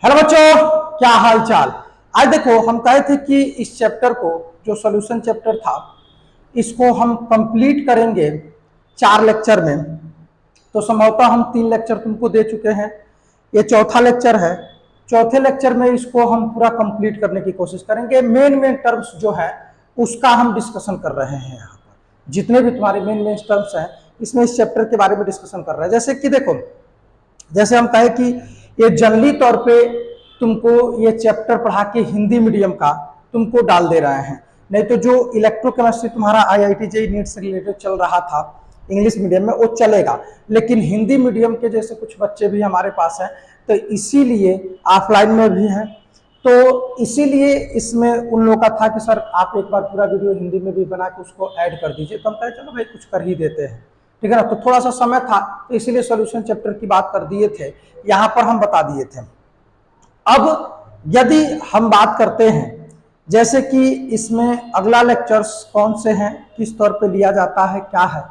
Hello बच्चों, क्या हाल चाल। आज देखो, हम कहे थे कि इस चैप्टर को, जो सॉल्यूशन चैप्टर था, इसको हम कंप्लीट करेंगे 4 लेक्चर में। तो संभवतः हम 3 लेक्चर तुमको दे चुके हैं, ये चौथा लेक्चर है। चौथे लेक्चर में इसको हम पूरा कंप्लीट करने की कोशिश करेंगे। मेन मेन टर्म्स जो है उसका हम डिस्कशन कर रहे हैं। यहाँ पर जितने भी तुम्हारे मेन मेन टर्म्स हैं, इसमें इस चैप्टर के बारे में डिस्कशन कर रहे हैं। जैसे कि देखो, जैसे हम कहे कि ये जनरली तौर पे तुमको ये चैप्टर पढ़ा के हिंदी मीडियम का तुमको डाल दे रहे हैं। नहीं तो जो इलेक्ट्रोकेमिस्ट्री तुम्हारा IIT JEE नीट से रिलेटेड चल रहा था इंग्लिश मीडियम में, वो चलेगा। लेकिन हिंदी मीडियम के जैसे कुछ बच्चे भी हमारे पास हैं, तो इसीलिए ऑफलाइन में भी हैं, तो इसीलिए इसमें उन लोगों का था कि सर आप एक बार पूरा वीडियो हिंदी में भी बना के उसको ऐड कर दीजिए। तो हम कहे चलो भाई कुछ कर ही देते हैं, ठीक है ना। तो थोड़ा सा समय था, तो इसीलिए सॉल्यूशन चैप्टर की बात कर दिए थे, यहाँ पर हम बता दिए थे। अब यदि हम बात करते हैं, जैसे कि इसमें अगला लेक्चर्स कौन से हैं, किस तौर पे लिया जाता है, क्या है,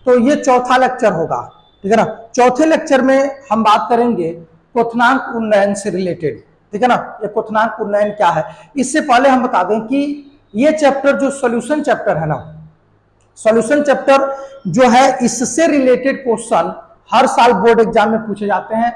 तो ये चौथा लेक्चर होगा, ठीक है ना। चौथे लेक्चर में हम बात करेंगे क्वथनांक उन्नयन से रिलेटेड, ठीक है ना। ये क्वथनांक उन्नयन क्या है, इससे पहले हम बता दें कि ये चैप्टर जो सॉल्यूशन चैप्टर है ना, सॉल्यूशन चैप्टर जो है, इससे रिलेटेड क्वेश्चन हर साल बोर्ड एग्जाम में पूछे जाते हैं।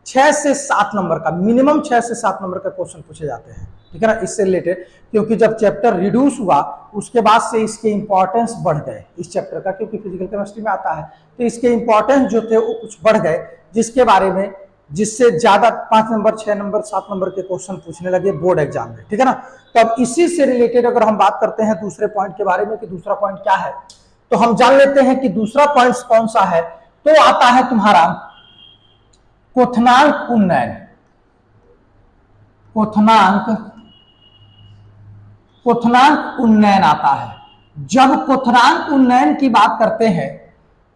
6 से 7 नंबर का, मिनिमम 6 से 7 नंबर का क्वेश्चन पूछे जाते हैं, ठीक है ना, इससे रिलेटेड। क्योंकि जब चैप्टर रिड्यूस हुआ उसके बाद से इसके इंपॉर्टेंस बढ़ गए इस चैप्टर का, क्योंकि फिजिकल केमिस्ट्री में आता है, तो इसके इंपॉर्टेंस जो थे वो कुछ बढ़ गए, जिसके बारे में, जिससे ज्यादा 5 नंबर 6 नंबर 7 नंबर के क्वेश्चन पूछने लगे बोर्ड एग्जाम में, ठीक है ना। तो अब इसी से रिलेटेड अगर हम बात करते हैं दूसरे पॉइंट के बारे में कि दूसरा पॉइंट क्या है, तो हम जान लेते हैं कि दूसरा पॉइंट कौन सा है। तो आता है तुम्हारा क्वथनांक उन्नयन। क्वथनांक उन्नयन आता है। जब क्वथनांक उन्नयन की बात करते हैं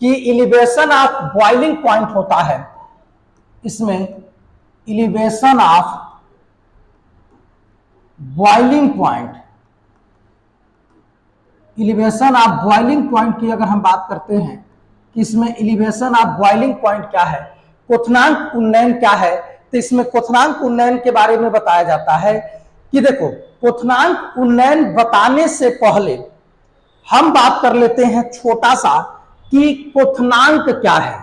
कि एलिवेशन ऑफ बॉइलिंग पॉइंट होता है, इसमें elevation of boiling point, elevation of boiling point की अगर हम बात करते हैं कि इसमें एलिवेशन ऑफ बॉइलिंग पॉइंट क्या है, क्वथनांक उन्नयन क्या है, तो इसमें क्वथनांक उन्नयन के बारे में बताया जाता है कि देखो, क्वथनांक उन्नयन बताने से पहले हम बात कर लेते हैं छोटा सा कि क्वथनांक क्या है,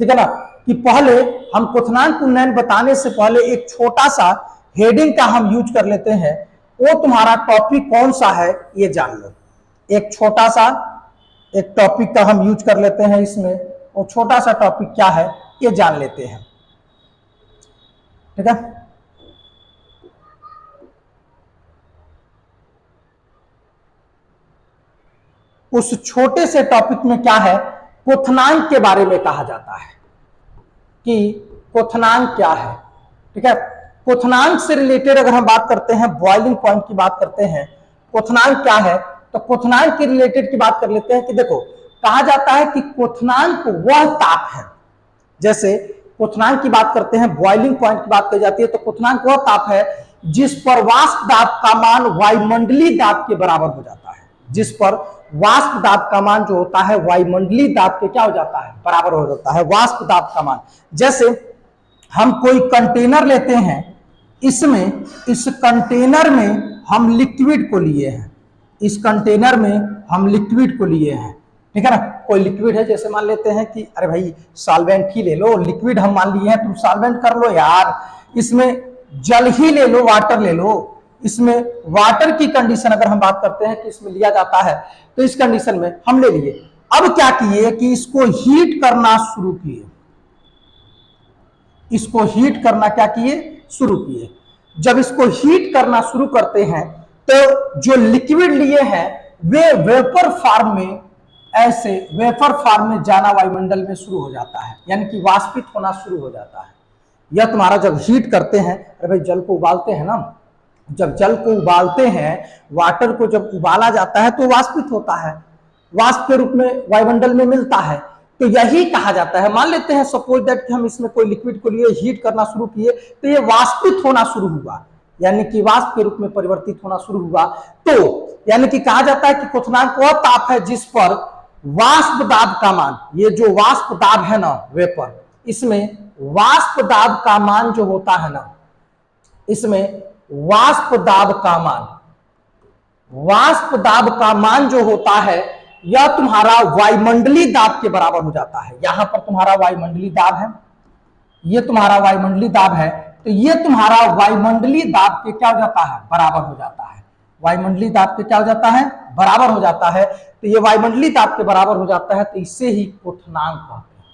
ठीक है ना। कि पहले हम क्वथनांक उन्नयन बताने से पहले एक छोटा सा हेडिंग का हम यूज कर लेते हैं। वो तुम्हारा टॉपिक कौन सा है ये जान लो। एक छोटा सा एक टॉपिक का हम यूज कर लेते हैं इसमें, वो छोटा सा टॉपिक क्या है ये जान लेते हैं, ठीक है। उस छोटे से टॉपिक में क्या है, क्वथनांक के बारे में कहा जाता है कि क्वथनांक क्या है, ठीक है। क्वथनांक से रिलेटेड अगर हम बात करते हैं, बॉइलिंग पॉइंट की बात करते हैं, क्वथनांक क्या है, तो क्वथनांक के रिलेटेड की बात कर लेते हैं कि देखो, कहा जाता है कि क्वथनांक वह ताप है, जैसे क्वथनांक की बात करते हैं, बॉइलिंग पॉइंट की बात की जाती है, तो क्वथनांक वह ताप है जिस पर वाष्प दाब का मान वायुमंडलीय दाब के बराबर हो जाता है। जिस पर वाष्प दाब का मान जो होता है वायुमंडलीय दाब के क्या हो जाता है, बराबर हो जाता है वाष्प दाब का मान। जैसे हम कोई कंटेनर लेते हैं, इसमें इस कंटेनर में हम लिक्विड को लिए हैं, इस कंटेनर में हम लिक्विड को लिए हैं, ठीक है ना। कोई लिक्विड है, जैसे मान लेते हैं कि अरे भाई सॉल्वेंट ही ले लो, लिक्विड हम मान लिए हैं, तुम सॉल्वेंट कर लो यार, इसमें जल ही ले लो, वाटर ले लो। इसमें वाटर की कंडीशन अगर हम बात करते हैं कि इसमें लिया जाता है, तो इस कंडीशन में हम ले लिए। अब क्या किए कि इसको हीट करना शुरू किए, इसको हीट करना क्या किए, शुरू किए। जब इसको हीट करना शुरू करते हैं तो जो लिक्विड लिए हैं वे वेपर फॉर्म में, ऐसे वेपर फॉर्म में जाना वायुमंडल में शुरू हो जाता है, यानी कि वाष्पित होना शुरू हो जाता है। यह तुम्हारा जब हीट करते हैं, अरे भाई जल को उबालते हैं ना, जब जल को उबालते हैं, वाटर को जब उबाला जाता है तो वाष्पित होता है, वाष्प के रूप में वायुमंडल में मिलता है। तो यही कहा जाता है, मान लेते हैं सपोज दैट कि हम इसमें कोई लिक्विड को लिए, हीट करना शुरू किए, तो ये वाष्पित होना शुरू हुआ, यानी कि वाष्प के रूप में परिवर्तित होना शुरू हुआ। तो यानी कि कहा जाता है कि क्वथनांक वह ताप है जिस पर वाष्प दाब का मान, ये जो वाष्प दाब है ना वेपर, इसमें वाष्प दाब का मान जो होता है ना, इसमें वाष्प दाब का मान, वाष्प दाब का मान जो होता है यह तुम्हारा वायुमंडलीय दाब के बराबर हो जाता है। यहां पर तुम्हारा वायुमंडलीय दाब है, ये तुम्हारा वायुमंडलीय दाब है, तो ये तुम्हारा वायुमंडलीय दाब के क्या हो जाता है, बराबर हो जाता है। वायुमंडलीय दाब के क्या हो जाता है, बराबर हो जाता है। तो ये वायुमंडलीय दाब के बराबर हो जाता है, तो इससे ही क्वथनांक कहते हैं।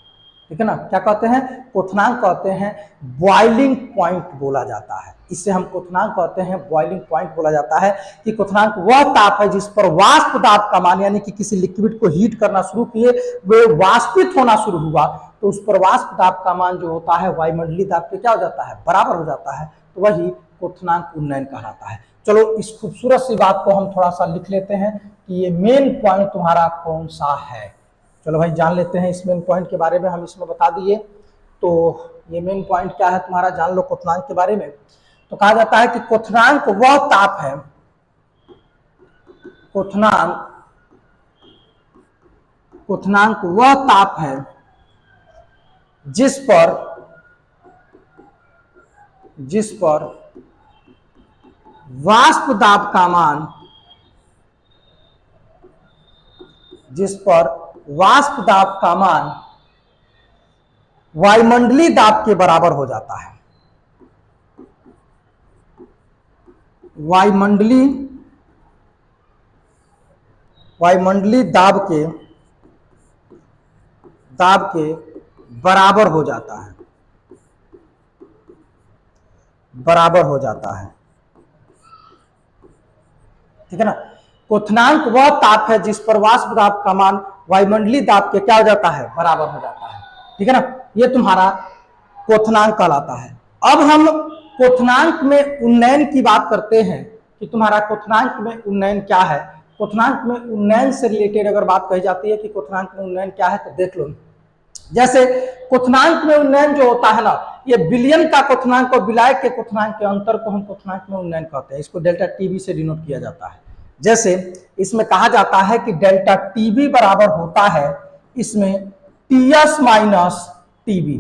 ठीक है ना, क्या कहते हैं, क्वथनांक कहते हैं, बॉइलिंग पॉइंट बोला जाता है। इससे हम क्वथनांक कहते हैं, बॉइलिंग पॉइंट बोला जाता है कि क्वथनांक वह ताप है जिस पर वाष्प दाब का मान, यानी कि किसी लिक्विड को हीट करना शुरू किए, वे वाष्पित होना शुरू हुआ, तो उस पर वाष्प दाब का मान जो होता है वायुमंडलीय दाब के क्या हो जाता है, बराबर हो जाता है। तो वही क्वथनांक उन्नयन कहलाता है। चलो इस खूबसूरत सी बात को हम थोड़ा सा लिख लेते हैं कि ये मेन पॉइंट तुम्हारा कौन सा है। चलो भाई जान लेते हैं इस मेन पॉइंट के बारे में, हम इसमें बता दिए। तो ये मेन पॉइंट क्या है तुम्हारा, जान लो क्वथनांक के बारे में। तो कहा जाता है कि क्वथनांक वह ताप है, क्वथनांक क्वथनांक वह ताप है जिस पर वाष्प दाब का मान, जिस पर वाष्प दाब का मान वायुमंडलीय दाब के बराबर हो जाता है। वायुमंडलीय दाब के बराबर हो जाता है, बराबर हो जाता है। ठीक है ना, क्वथनांक वह ताप है जिस पर वाष्प दाब का मान वायुमंडलीय दाब के क्या हो जाता है, बराबर हो जाता है। ठीक है ना, ये तुम्हारा क्वथनांक कहलाता है। अब हम क्वथनांक में उन्नयन की बात करते हैं कि तुम्हारा क्वथनांक में उन्नयन क्या है। क्वथनांक में उन्नयन से रिलेटेड अगर बात कही जाती है कि क्वथनांक में उन्नयन क्या है, तो देख लो। जैसे क्वथनांक में उन्नयन जो होता है ना, ये विलयन का क्वथनांक और विलायक के क्वथनांक के अंतर को हम क्वथनांक में उन्नयन कहते हैं। इसको डेल्टा टीबी से डिनोट किया जाता है। जैसे इसमें कहा जाता है कि डेल्टा टीबी बराबर होता है, इसमें TS minus TB,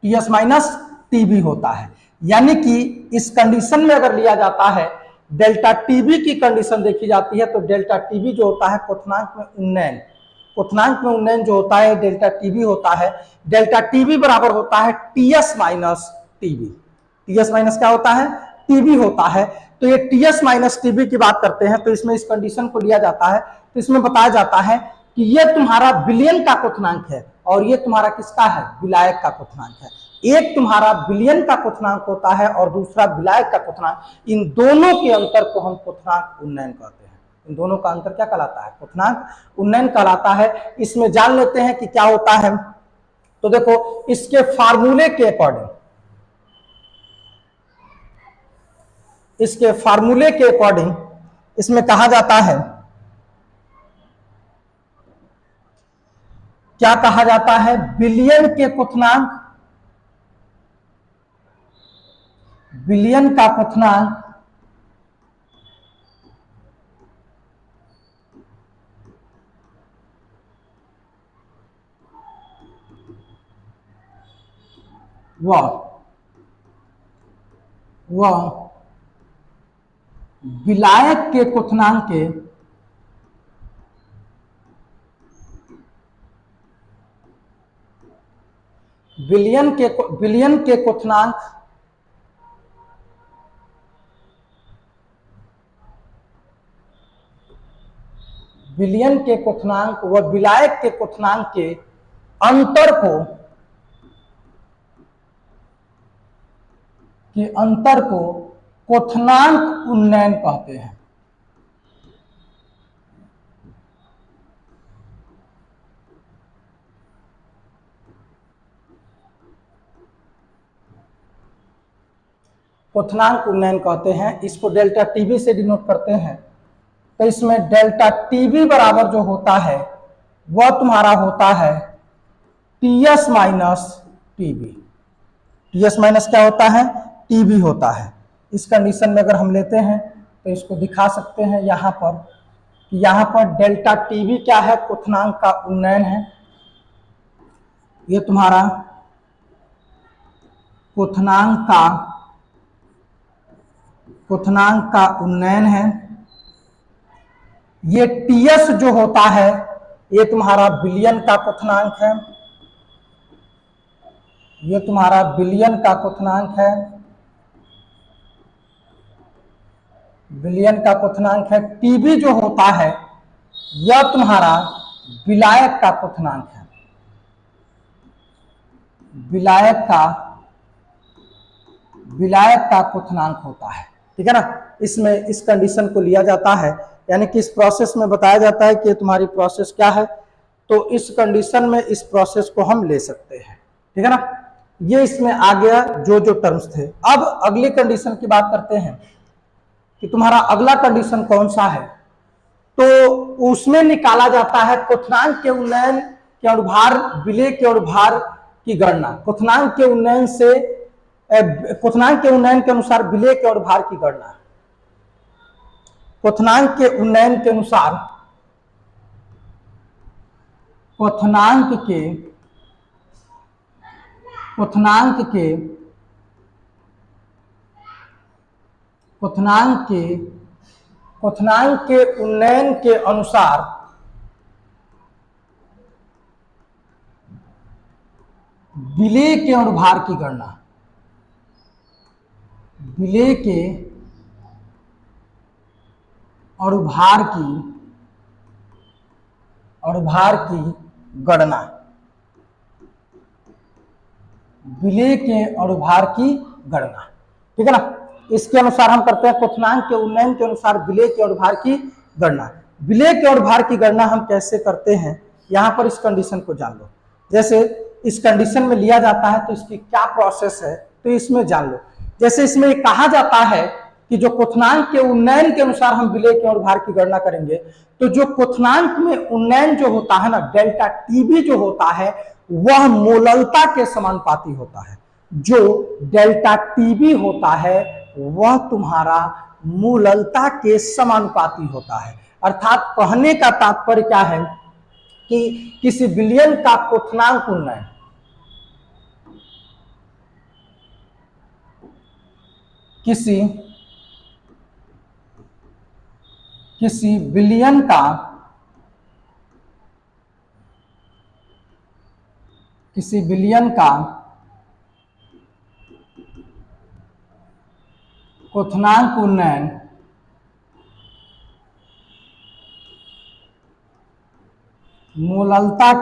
TS minus TB होता है। यानी कि इस कंडीशन में अगर लिया जाता है, डेल्टा टीबी की कंडीशन देखी जाती है, तो डेल्टा टीबी जो होता है क्वथनांक में उन्नयन, क्वथनांक में उन्नयन जो होता है डेल्टा टीबी होता है। डेल्टा टीबी बराबर होता है TS minus TB. TS minus क्या होता है, टीबी होता है। तो ये टीएस माइनस टीबी की बात करते हैं, तो इसमें इस कंडीशन को लिया जाता है, तो इसमें बताया जाता है कि ये तुम्हारा विलयन का क्वथनांक है और ये तुम्हारा किसका है, विलायक का क्वथनांक है। एक तुम्हारा विलयन का क्वथनांक होता है और दूसरा विलायक का क्वथनांक। इन दोनों के अंतर को हम क्वथनांक उन्नयन कहते हैं। इन दोनों का अंतर क्या कहलाता है, क्वथनांक उन्नयन कहलाता है। इसमें जान लेते हैं कि क्या होता है। तो देखो इसके फार्मूले के अकॉर्डिंग, इसके फार्मूले के अकॉर्डिंग इसमें कहा जाता है, क्या कहा जाता है, विलयन के क्वथनांक, विलयन का क्वथनांक वह विलायक के क्वथनांक के विलयन के क्वथनांक विलयन के क्वथनांक व विलायक के क्वथनांक के अंतर को क्वथनांक उन्नयन कहते हैं। क्वथनांक उन्नयन कहते हैं। इसको डेल्टा टीबी से डिनोट करते हैं। तो इसमें डेल्टा टीबी बराबर जो होता है वह तुम्हारा होता है TS minus TB. TS minus क्या होता है, टीबी होता है। इस कंडीशन में अगर हम लेते हैं तो इसको दिखा सकते हैं यहाँ पर, यहाँ पर डेल्टा टीबी क्या है, क्वथनांक का उन्नयन है। ये तुम्हारा क्वथनांक का क्वथनांक का उन्नयन है। ये टीएस जो होता है ये तुम्हारा बिलियन का क्वथनांक है, ये तुम्हारा बिलियन का क्वथनांक है, बिलियन का क्वथनांक है। टीबी जो होता है यह तुम्हारा विलायक का क्वथनांक है, विलायक का क्वथनांक होता है। ठीक है ना, इसमें इस कंडीशन को लिया जाता है, यानी कि इस प्रोसेस में बताया जाता है कि तुम्हारी प्रोसेस क्या है, तो इस कंडीशन में इस प्रोसेस को हम ले सकते हैं। ठीक है ना, ये इसमें आ गया जो जो टर्म्स थे। अब अगली कंडीशन की बात करते हैं कि तुम्हारा अगला कंडीशन कौन सा है, तो उसमें निकाला जाता है क्वथनांक के उन्नयन के अनुभार विलेय के अनुभार की गणना। क्वथनांक के उन्नयन से क्वथनांक के उन्नयन के अनुसार विलेय के अनुभार की गणना। क्वथनांक के उन्नयन के अनुसार क्वथनांक के उन्नयन के अनुसार विलेय के अनुभार की गणना, विलेय के अनुभार की गणना, विलेय के अनुभार की गणना। ठीक है ना, इसके अनुसार हम करते हैं क्वथनांक के उन्नयन के अनुसार विलेय के अनुभार की गणना। विलेय के अनुभार की गणना हम कैसे करते हैं, यहां पर इस कंडीशन को जान लो। जैसे इस कंडीशन में लिया जाता है तो इसकी क्या प्रोसेस है तो इसमें जान लो। जैसे इसमें कहा जाता है कि जो क्वथनांक के उन्नयन के अनुसार हम विलेय के अनुभार की गणना करेंगे, तो जो क्वथनांक में उन्नयन जो होता है ना, डेल्टा टीबी जो होता है वह मोललता के समानुपाती होता है। जो डेल्टा टीबी होता है वह तुम्हारा मोललता के समानुपाती होता है। अर्थात कहने का तात्पर्य क्या है कि किसी विलयन का क्वथनांक उन्नयन, किसी विलयन का क्वथनांक उन्नयन मोललता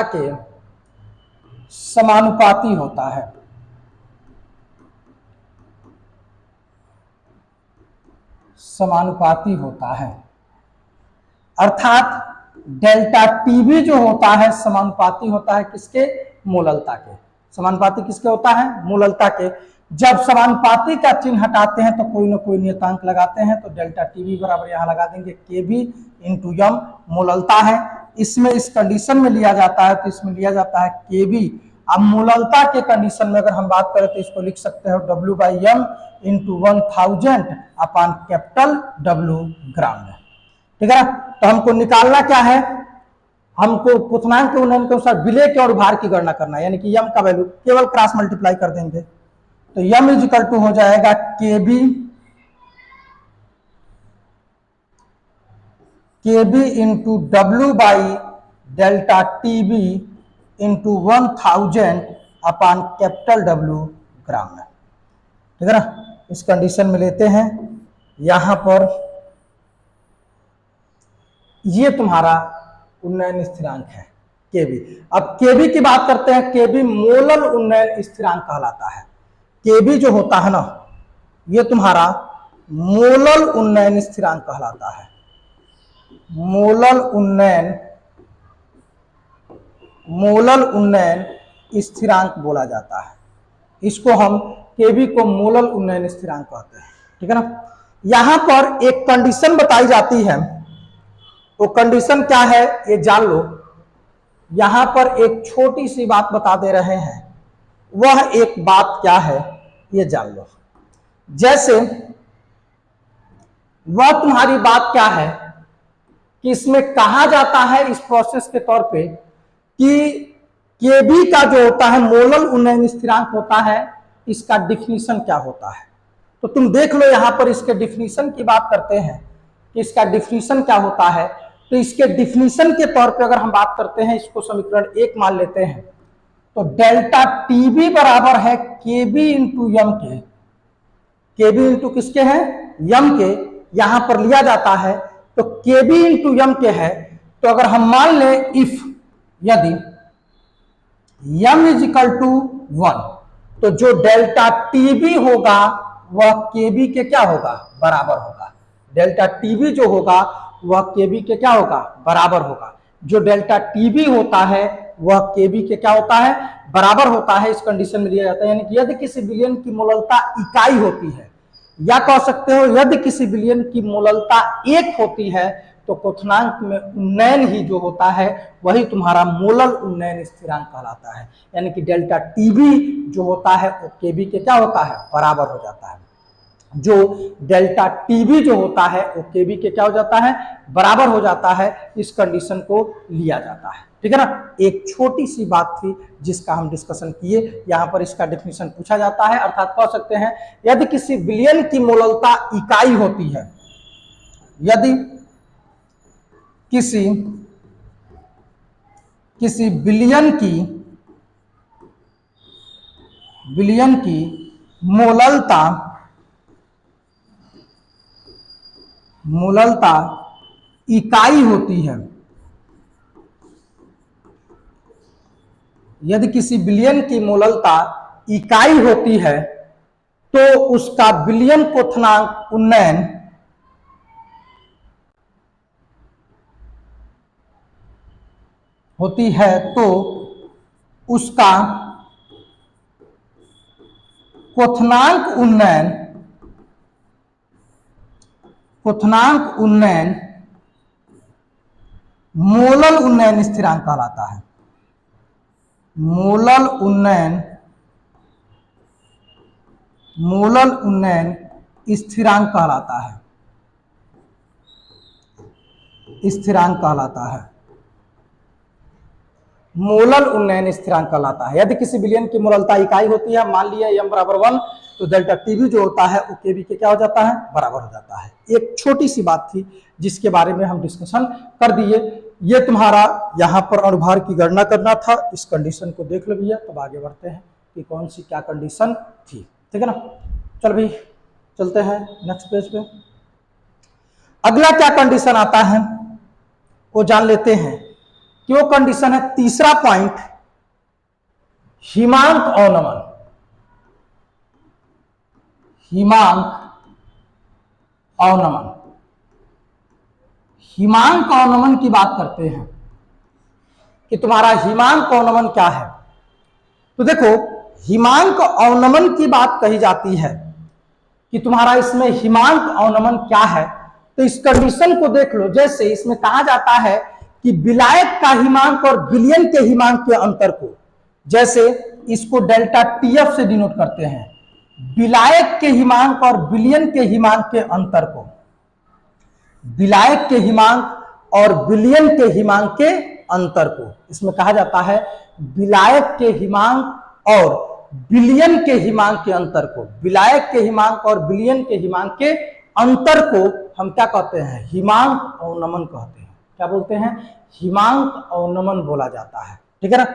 के समानुपाती होता है। समानुपाती होता है, अर्थात डेल्टा टीबी जो होता है समानुपाती होता है किसके, मोललता के। समानुपाती किसके होता है, मोललता के। जब समानुपाती का चिन्ह हटाते हैं तो कोई ना कोई नियतांक लगाते हैं, तो डेल्टा टीबी बराबर यहां लगा देंगे केबी इंटू यम, मोललता है। इसमें इस कंडीशन में लिया जाता है तो इसमें लिया जाता है केबी। अब मोललता के कंडीशन में अगर हम बात करें तो इसको लिख सकते हैं W by M into 1000 upon capital W gram में। ठीक है ना, तो हमको निकालना क्या है, हमको क्वथनांक के उन्नयन के अनुसार विलेय के अनुभार की गणना करना है, यानी कि यम का वैल्यू केवल क्रॉस मल्टीप्लाई कर देंगे तो यम इज इक्वल टू हो जाएगा KB into W by delta TB into 1000 upon capital W gram में। ठीक है ना, इस कंडीशन में लेते हैं, यहां पर ये तुम्हारा उन्नयन स्थिरांक है केबी। अब केबी की बात करते हैं, केबी मोलल उन्नयन स्थिरांक कहलाता है। केबी जो होता है ना, ये तुम्हारा मोलल उन्नयन स्थिरांक कहलाता है। मोलल उन्नयन स्थिरांक बोला जाता है, इसको हम केबी को मोलल उन्नयन स्थिरांक कहते हैं। ठीक है ना, यहां पर एक कंडीशन बताई जाती है, तो कंडीशन क्या है ये जान लो। यहां पर एक छोटी सी बात बता दे रहे हैं, वह एक बात क्या है ये जान लो। जैसे वह तुम्हारी बात क्या है कि इसमें कहा जाता है इस प्रोसेस के तौर पे कि केबी का जो होता है मोलल उन्नयन स्थिरांक होता है इसका डिफिनीशन क्या होता है। तो तुम देख लो यहां पर इसके डिफिनीशन की बात करते हैं कि इसका डिफिनीशन क्या होता है। तो इसके डिफिनीशन के तौर पे अगर हम बात करते हैं, इसको समीकरण 1 मान लेते हैं, तो डेल्टा टीबी बराबर है केबी इंटू यम के। केबी इंटू किसके हैं, यम के, यहां पर लिया जाता है। तो केबी इंटू यम के है, तो अगर हम मान लें इफ यदि यम इज इक्वल टू 1, तो जो डेल्टा टीबी होगा वह केबी के क्या होगा, बराबर होगा। डेल्टा टीबी जो होगा वह केबी के क्या होगा, बराबर होगा। जो डेल्टा टीबी होता है वह केबी के क्या होता है, बराबर होता है। इस कंडीशन में लिया जाता है, यानी कि यदि किसी विलयन की मोललता इकाई होती है, या कह सकते हो यदि किसी विलयन की मोललता 1 होती है, तो क्वथनांक में उन्नयन ही जो होता है वही तुम्हारा मोलल उन्नयन स्थिरांक कहलाता है। यानी कि डेल्टा टीबी जो होता है वो केबी के क्या होता है, बराबर हो जाता है। जो डेल्टा टीबी जो होता है वो केबी के क्या हो जाता है, बराबर हो जाता है। इस कंडीशन को लिया जाता है, ठीक है ना। एक छोटी सी बात थी जिसका हम डिस्कशन किए, यहां पर इसका डेफिनेशन पूछा जाता है, अर्थात कह सकते हैं यदि किसी विलयन की मोललता इकाई होती है, यदि किसी विलयन की मोललता इकाई होती है, यदि किसी विलयन की मोललता इकाई होती है, तो उसका विलयन क्वथनांक उन्नयन होती है, तो उसका क्वथनांक उन्नयन मोलल उन्नयन स्थिरांक कहलाता है। मोलल उन्नयन स्थिरांक कहलाता है, मोलल उन्नयन स्थिरांक कहलाता है। यदि किसी विलयन की मोललता इकाई होती है, मान लिया m बराबर 1, तो डेल्टा टीबी जो होता है वो केबी के क्या हो जाता है, बराबर हो जाता है। एक छोटी सी बात थी जिसके बारे में हम डिस्कशन कर दिए। ये तुम्हारा यहाँ पर अनुभार की गणना करना था। इस कंडीशन को देख लो भैया, तब आगे बढ़ते हैं कि कौन सी क्या कंडीशन थी, ठीक है ना। चल भाई चलते हैं नेक्स्ट पेज पे। अगला क्या कंडीशन आता है वो जान लेते हैं कि वो कंडीशन है तीसरा पॉइंट, हिमांक अवनमन। हिमांक अवनमन की बात करते हैं कि तुम्हारा हिमांक अवनमन क्या है। तो देखो हिमांक अवनमन की बात कही जाती है कि तुम्हारा इसमें हिमांक अवनमन क्या है। तो इस कंडीशन को देख लो, जैसे इसमें कहा जाता है कि विलायक का हिमांक और विलयन के हिमांक के अंतर को, जैसे इसको डेल्टा टीएफ से डिनोट करते हैं, विलायक के हिमांक और विलयन के हिमांक के अंतर को, विलायक के हिमांक और विलयन के हिमांक के अंतर को इसमें कहा जाता है विलायक के हिमांक और विलयन के हिमांक के अंतर को, विलायक के हिमांक और विलयन के हिमांक के अंतर को हम क्या कहते हैं, हिमांक अवनमन कहते हैं। क्या बोलते हैं, हिमांक अवनमन बोला जाता है, ठीक है ना।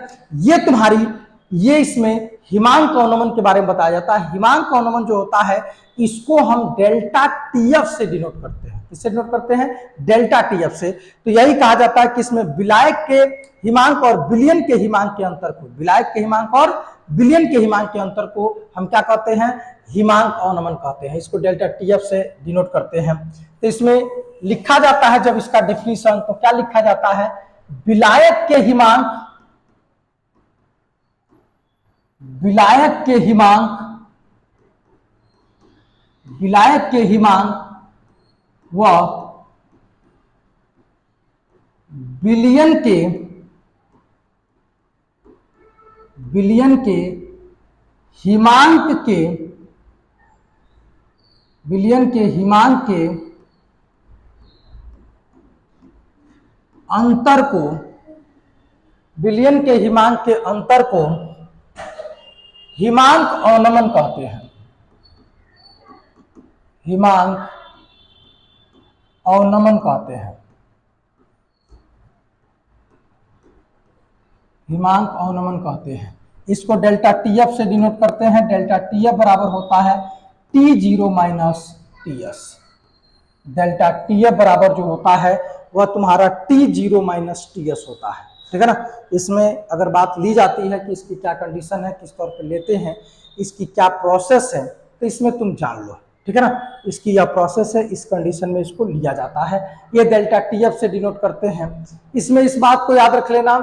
ये तुम्हारी ये इसमें हिमांक अवनमन के बारे में बताया जाता है। हिमांक अवनमन जो होता है इसको हम डेल्टा टीएफ से डिनोट करते हैं। किससे डिनोट करते हैं, डेल्टा टीएफ से। तो यही कहा जाता है कि इसमें विलायक के हिमांक और विलयन के हिमांक के अंतर को, विलायक के हिमांक और विलयन के हिमांक के अंतर को हम क्या कहते हैं, हिमांक अवनमन कहते हैं। इसको डेल्टा टीएफ से डिनोट करते हैं। तो इसमें लिखा जाता है जब इसका डेफिनेशन, तो क्या लिखा जाता है, विलायक के हिमांक व विलयन के हिमांक के अंतर को, विलयन के हिमांक के अंतर को हिमांक अवनमन कहते हैं, हिमांक अवनमन कहते हैं, हिमांक अवनमन कहते हैं। इसको डेल्टा टीएफ से डिनोट करते हैं। डेल्टा टीएफ बराबर होता है T0 minus TS. Delta TF बराबर जो होता है वह तुम्हारा T0 माइनस टीएस होता है, ठीक है ना। इसमें अगर बात ली जाती है कि इसकी क्या कंडीशन है, किस तौर पे लेते हैं, इसकी क्या प्रोसेस है, तो इसमें तुम जान लो, ठीक है ना। इसकी यह प्रोसेस है, इस कंडीशन में इसको लिया जाता है। ये डेल्टा टीएफ से डिनोट करते हैं। इसमें इस बात को याद रख लेना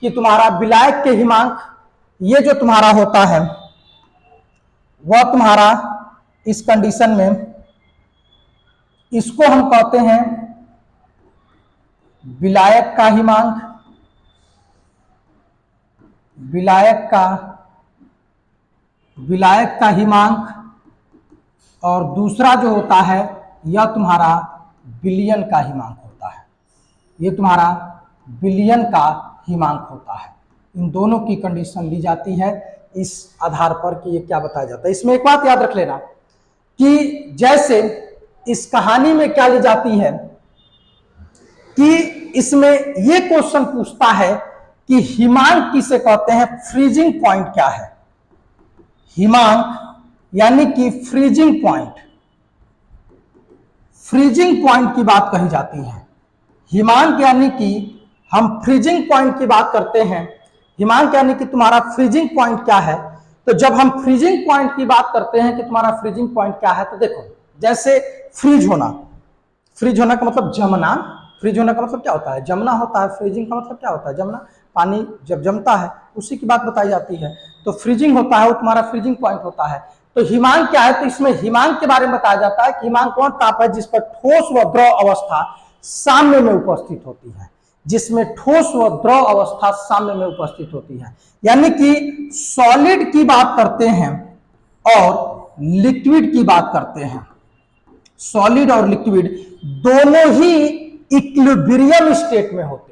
कि तुम्हारा विलायक के हिमांक, ये जो तुम्हारा होता है वह तुम्हारा इस कंडीशन में, इसको हम कहते हैं विलायक का हिमांक, विलायक का हिमांक, और दूसरा जो होता है यह तुम्हारा विलयन का हिमांक होता है। ये तुम्हारा विलयन का हिमांक होता है। इन दोनों की कंडीशन ली जाती है इस आधार पर कि ये क्या बताया जाता है। इसमें एक बात याद रख लेना कि जैसे इस कहानी में क्या ली जाती है कि इसमें ये क्वेश्चन पूछता है कि हिमांक किसे कहते हैं, फ्रीजिंग पॉइंट क्या है। हिमांक यानी कि फ्रीजिंग पॉइंट, फ्रीजिंग पॉइंट की बात कही जाती है। हिमांक यानी कि हम फ्रीजिंग पॉइंट की बात करते हैं। हिमांक यानी कि तुम्हारा फ्रीजिंग पॉइंट क्या है। तो जब हम फ्रीजिंग पॉइंट की बात करते हैं कि तुम्हारा फ्रीजिंग पॉइंट क्या है, तो देखो जैसे फ्रीज होना, फ्रीज होना का मतलब जमना, फ्रीज होने का मतलब क्या होता है, जमना होता है। फ्रीजिंग का मतलब क्या होता है, जमना। पानी जब जमता है उसी की बात बताई जाती है। तो फ्रीजिंग होता है, वो तुम्हारा फ्रीजिंग पॉइंट होता है। तो हिमांक क्या है, तो इसमें हिमांक के बारे में बताया जाता है कि हिमांक वह ताप है जिस पर ठोस व द्रव अवस्था साम्य में उपस्थित होती है, जिसमें ठोस व द्रव अवस्था साम्य में उपस्थित होती है। यानी कि सॉलिड की बात करते हैं और लिक्विड की बात करते हैं। सॉलिड और लिक्विड दोनों ही इक्विलिब्रियम स्टेट में होते हैं।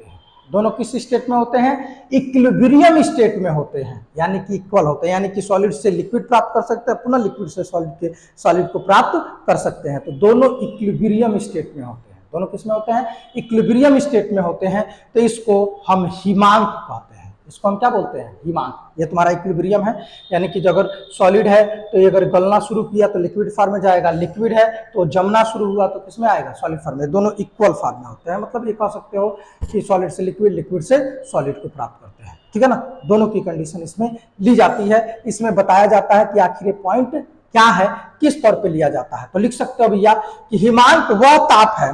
दोनों किस स्टेट में होते हैं, इक्विलिब्रियम स्टेट में होते हैं, यानी कि इक्वल होते हैं। यानी कि सॉलिड से लिक्विड प्राप्त कर सकते हैं, पुनः लिक्विड से सॉलिड को प्राप्त कर सकते हैं। तो दोनों इक्विलिब्रियम स्टेट में होते हैं। दोनों किस में होते हैं, इक्विलिब्रियम स्टेट में होते हैं। तो इसको हम हिमांक कहते हैं। इसको हम क्या बोलते हैं, हिमांक। ये तुम्हारा इक्विलिब्रियम है, यानी कि अगर सॉलिड है तो ये अगर गलना शुरू किया तो लिक्विड फॉर्म में जाएगा, लिक्विड है तो जमना शुरू हुआ तो किसमें आएगा, सॉलिड फॉर्म में। दोनों इक्वल फॉर्म में होते हैं। मतलब ये कह सकते हो कि सॉलिड से लिक्विड, लिक्विड से सॉलिड को प्राप्त करते हैं, ठीक है ना। दोनों की कंडीशन इसमें ली जाती है। इसमें बताया जाता है कि आखिर ये पॉइंट क्या है, किस तौर पर लिया जाता है। तो लिख सकते हो भैया कि हिमांक वह ताप है,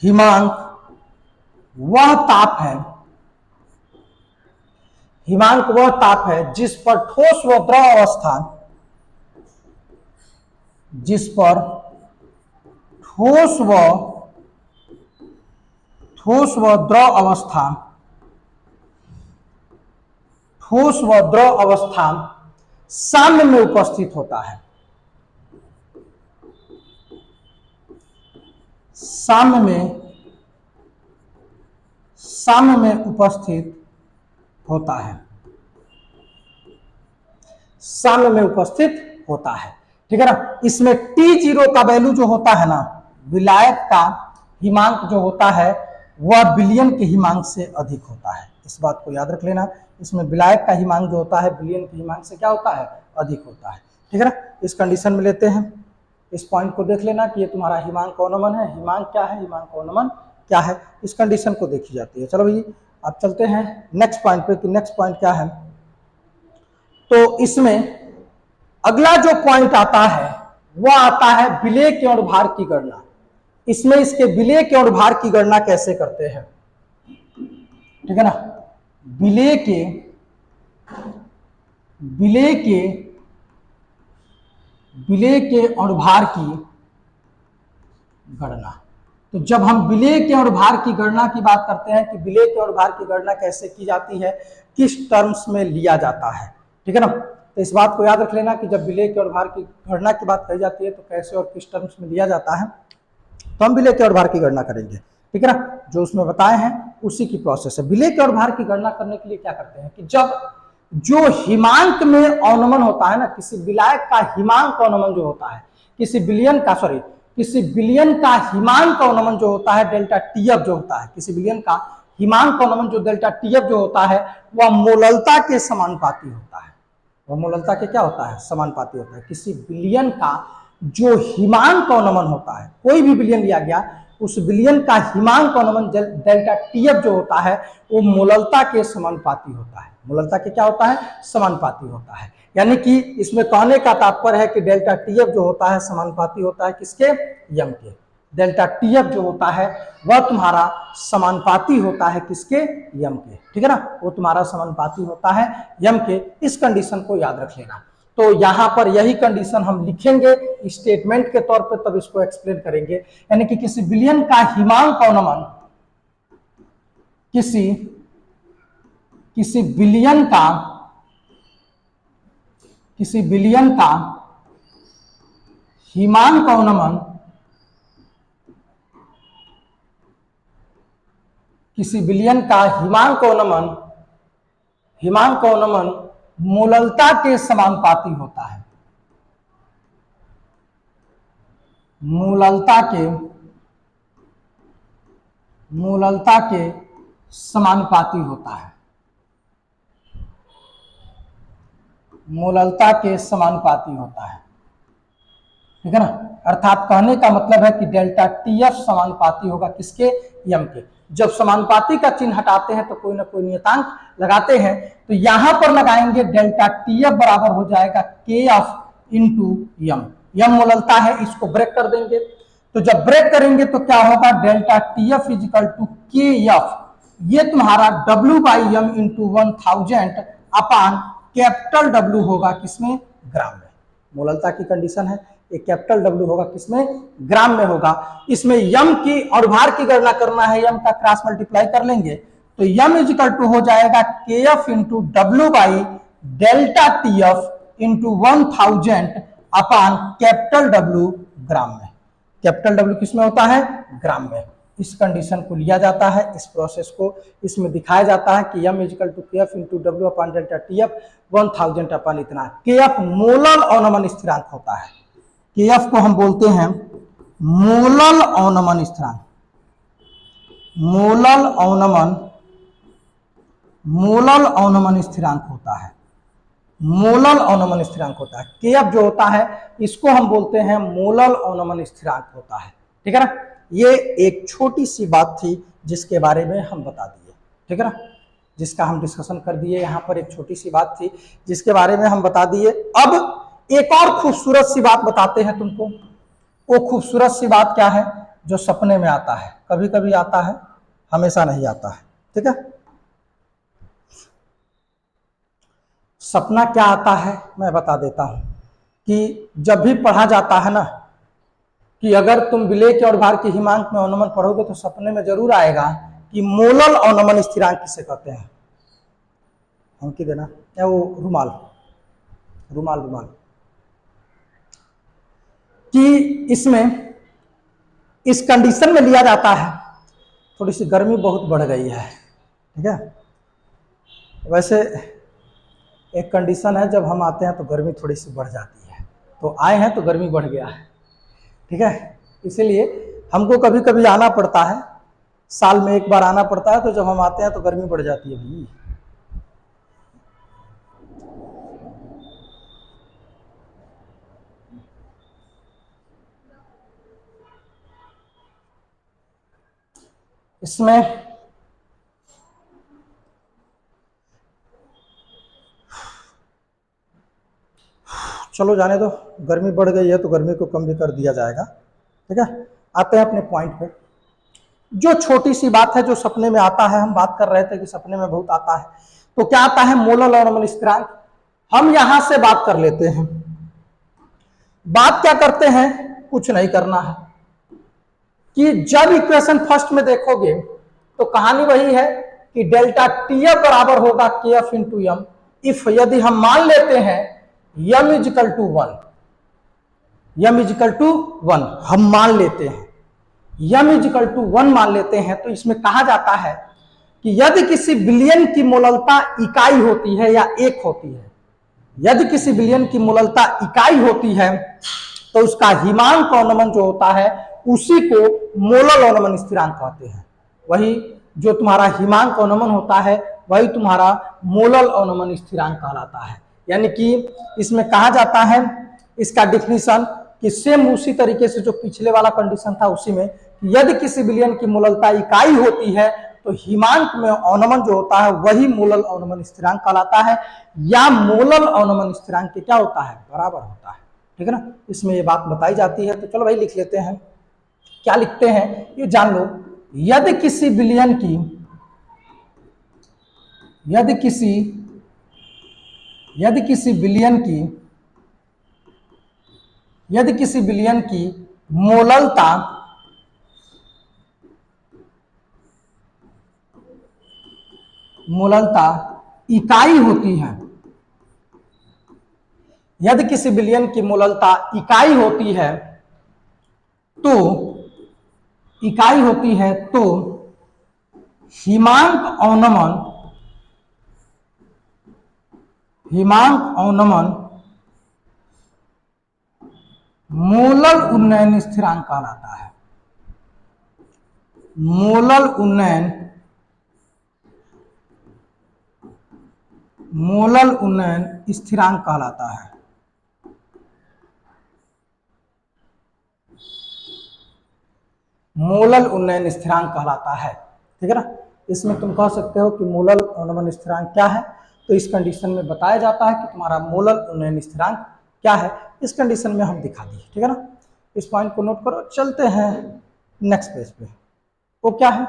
हिमांक वह ताप है, हिमांक वह ताप है जिस पर ठोस व द्रव अवस्था, जिस पर ठोस व द्रव अवस्था, ठोस व द्रव अवस्था साम्य में उपस्थित होता है, साम्य में उपस्थित होता है, साम्य में उपस्थित होता है, ठीक है ना। इसमें T0 का वैल्यू जो होता है ना, विलायक का हिमांक जो होता है वह विलयन के हिमांक से अधिक होता है। इस बात को याद रख लेना। इसमें विलायक का हिमांक जो होता है विलयन के हिमांक से क्या होता है, अधिक होता है, ठीक है ना। इस कंडीशन में लेते हैं। इस पॉइंट को देख लेना कि ये तुम्हारा हिमांक अवनमन है। हिमांक क्या है, हिमांक अवनमन क्या है, इस कंडीशन को देखी जाती है। चलो भैया अब चलते हैं नेक्स्ट पॉइंट पे कि नेक्स्ट पॉइंट क्या है। तो इसमें अगला जो पॉइंट आता है वह आता है विलेय के और भार की गणना। इसमें इसके विलेय के और भार की गणना कैसे करते हैं, ठीक है ना। विलेय के और भार की गणना। तो जब हम विलेय के और भार की गणना की बात करते हैं कि विलेय के और भार की गणना कैसे की जाती है, किस टर्म्स में लिया जाता है, ठीक है ना। तो इस बात को याद रख लेना कि जब विलेय के और भार की गणना की बात कही जाती है तो कैसे और किस टर्म्स में लिया जाता है। तो हम विलेय के और भार की गणना करेंगे, ठीक है ना। जो उसमें बताए हैं उसी की प्रोसेस है। विलेय के और भार की गणना करने के लिए क्या करते हैं कि जब जो हिमांक में अवनमन होता है ना, किसी विलायक का हिमांक अवनमन जो होता है, किसी बिलियन का हिमांक अवनमन जो होता है डेल्टा टीएफ जो होता है, किसी बिलियन का हिमांक अवनमन जो डेल्टा टीएफ जो होता है वह मोललता के समानुपाती होता है। वह मोललता के क्या होता है? समानुपाती होता है। किसी बिलियन का जो हिमांक अवनमन होता है, कोई भी बिलियन लिया गया, उस बिलियन का हिमांक अवनमन डेल्टा टीएफ जो होता है वो मोललता के समानुपाती होता है। मोललता के क्या होता है? समानुपाती होता है। यानी कि इसमें कहने का तात्पर्य है कि डेल्टा टीएफ जो होता है समानुपाती होता है किसके? यम के। डेल्टा टीएफ जो होता है वह तुम्हारा समानुपाती होता है किसके? यम के। ठीक है ना, वो तुम्हारा समानुपाती होता है यम के। इस कंडीशन को याद रख लेना। तो यहां पर यही कंडीशन हम लिखेंगे स्टेटमेंट के तौर पे, तब इसको एक्सप्लेन करेंगे। यानी कि किसी बिलियन का हिमांक अवनमन, किसी बिलियन का हिमांक अवनमन, किसी बिलियन का हिमांक अवनमन मोललता के समानुपाती होता है। मोललता के समानुपाती होता है। मोललता के समानुपाती होता है। ठीक है ना, अर्थात कहने का मतलब है कि डेल्टा टीएफ समानुपाती होगा किसके? यम के। जब समानुपाती का चिन्ह हटाते हैं तो कोई ना कोई नियतांक लगाते हैं, तो यहां पर लगाएंगे डेल्टा टीएफ बराबर हो जाएगा के एफ इंटू यम। यम मोललता है, इसको ब्रेक कर देंगे। तो जब ब्रेक करेंगे तो क्या होगा? Delta TF is equal to K F, ये तुम्हारा W by M into 1000 upon capital W होगा किसमें? ग्राम में। मोललता की कंडीशन है, एक कैपिटल डब्ल्यू होगा किसमें? ग्राम में होगा। इसमें यम की और भार की गणना करना है, यम का क्रॉस मल्टीप्लाई कर लेंगे तो यम इज इक्वल टू हो जाएगा K F into W by delta T F into 1000 upon capital W gram में। कैपिटल डब्ल्यू किसमें होता है? ग्राम में। इस कंडीशन को लिया जाता है, इस प्रोसेस को इसमें दिखाया जाता है कि यम is equal to K F into W upon delta T F 1000 अपान इतना। के एफ मोलल अवनमन स्थिरांक होता है। के एफ को हम बोलते हैं मोलल अवनमन स्थिरांक। मोलल अवनमन स्थिरांक होता है। मोलल अवनमन स्थिरांक होता है। के एफ जो होता है इसको हम बोलते हैं मोलल अवनमन स्थिरांक होता है। ठीक है ना, ये एक छोटी सी बात थी जिसके बारे में हम बता दिए। ठीक है ना, जिसका हम डिस्कशन कर दिए। यहाँ पर एक छोटी सी बात थी जिसके बारे में हम बता दिए। अब एक और खूबसूरत सी बात बताते हैं तुमको। वो खूबसूरत सी बात क्या है? जो सपने में आता है, कभी कभी आता है, हमेशा नहीं आता है। ठीक है, सपना क्या आता है मैं बता देता हूं कि जब भी पढ़ा जाता है ना कि अगर तुम विलेय और भार के हिमांक में अवनमन पढ़ोगे तो सपने में जरूर आएगा कि मोलल अवनमन स्थिरांक किसे कहते हैं। हम की देना या वो रुमाल कि इसमें इस कंडीशन में लिया जाता है। थोड़ी सी गर्मी बहुत बढ़ गई है। ठीक है, वैसे एक कंडीशन है, जब हम आते हैं तो गर्मी थोड़ी सी बढ़ जाती है, तो आए हैं तो गर्मी बढ़ गया है। ठीक है, इसीलिए हमको कभी कभी आना पड़ता है, साल में एक बार आना पड़ता है, तो जब हम आते हैं तो गर्मी बढ़ जाती है भाई। इसमें चलो जाने दो, गर्मी बढ़ गई है तो गर्मी को कम भी कर दिया जाएगा। ठीक है, आते हैं अपने पॉइंट पे। जो छोटी सी बात है जो सपने में आता है, हम बात कर रहे थे कि सपने में बहुत आता है, तो क्या आता है? मोलल अवनमन स्थिरांक। हम यहां से बात कर लेते हैं। बात क्या करते हैं? कुछ नहीं करना है कि जब इक्वेशन फर्स्ट में देखोगे तो कहानी वही है कि डेल्टा टी एफ बराबर होगा के एफ इंटू यम। इफ यदि हम मान लेते हैं M is equal to 1, M is equal to 1 हम मान लेते हैं, यम इजिकल टू 1 मान लेते हैं, तो इसमें कहा जाता है कि यदि किसी विलयन की मोललता इकाई होती है या एक होती है, यदि किसी विलयन की मोललता इकाई होती है तो उसका हिमांक अवनमन जो होता है उसी को मोलल अवनमन स्थिरांक कहते हैं। वही जो तुम्हारा हिमांक अवनमन होता है वही तुम्हारा मोलल अवनमन स्थिरांक कहलाता है। यानी कि इसमें कहा जाता है इसका डिफिनीशन कि सेम उसी तरीके से जो पिछले वाला कंडीशन था उसी में, यदि किसी विलयन की मोललता इकाई होती है तो हिमांक में अवनमन जो होता है वही मोलल अवनमन स्थिरांक कहलाता है, या मोलल अवनमन स्थिरांक के क्या होता है, बराबर होता है। ठीक है ना, इसमें ये बात बताई जाती है। तो चलो भाई लिख लेते हैं, क्या लिखते हैं ये जान लो। यदि किसी विलयन की यदि किसी विलयन की मोललता इकाई होती है, यदि किसी विलयन की मोललता इकाई होती है तो हिमांक अवनमन मोलल उन्नयन स्थिरांक कहलाता है। मोलल उन्नयन स्थिरांक कहलाता है। मोलल उन्नयन स्थिरांक कहलाता है। ठीक है ना, इसमें तुम कह सकते हो कि मोलल अवनमन स्थिरांक क्या है, तो इस कंडीशन में बताया जाता है कि तुम्हारा मोलल उन्नयन स्थिरांक क्या है। इस कंडीशन में हम दिखा दिए। ठीक है ना, इस पॉइंट को नोट करो। चलते हैं नेक्स्ट पेज पे। वो क्या है,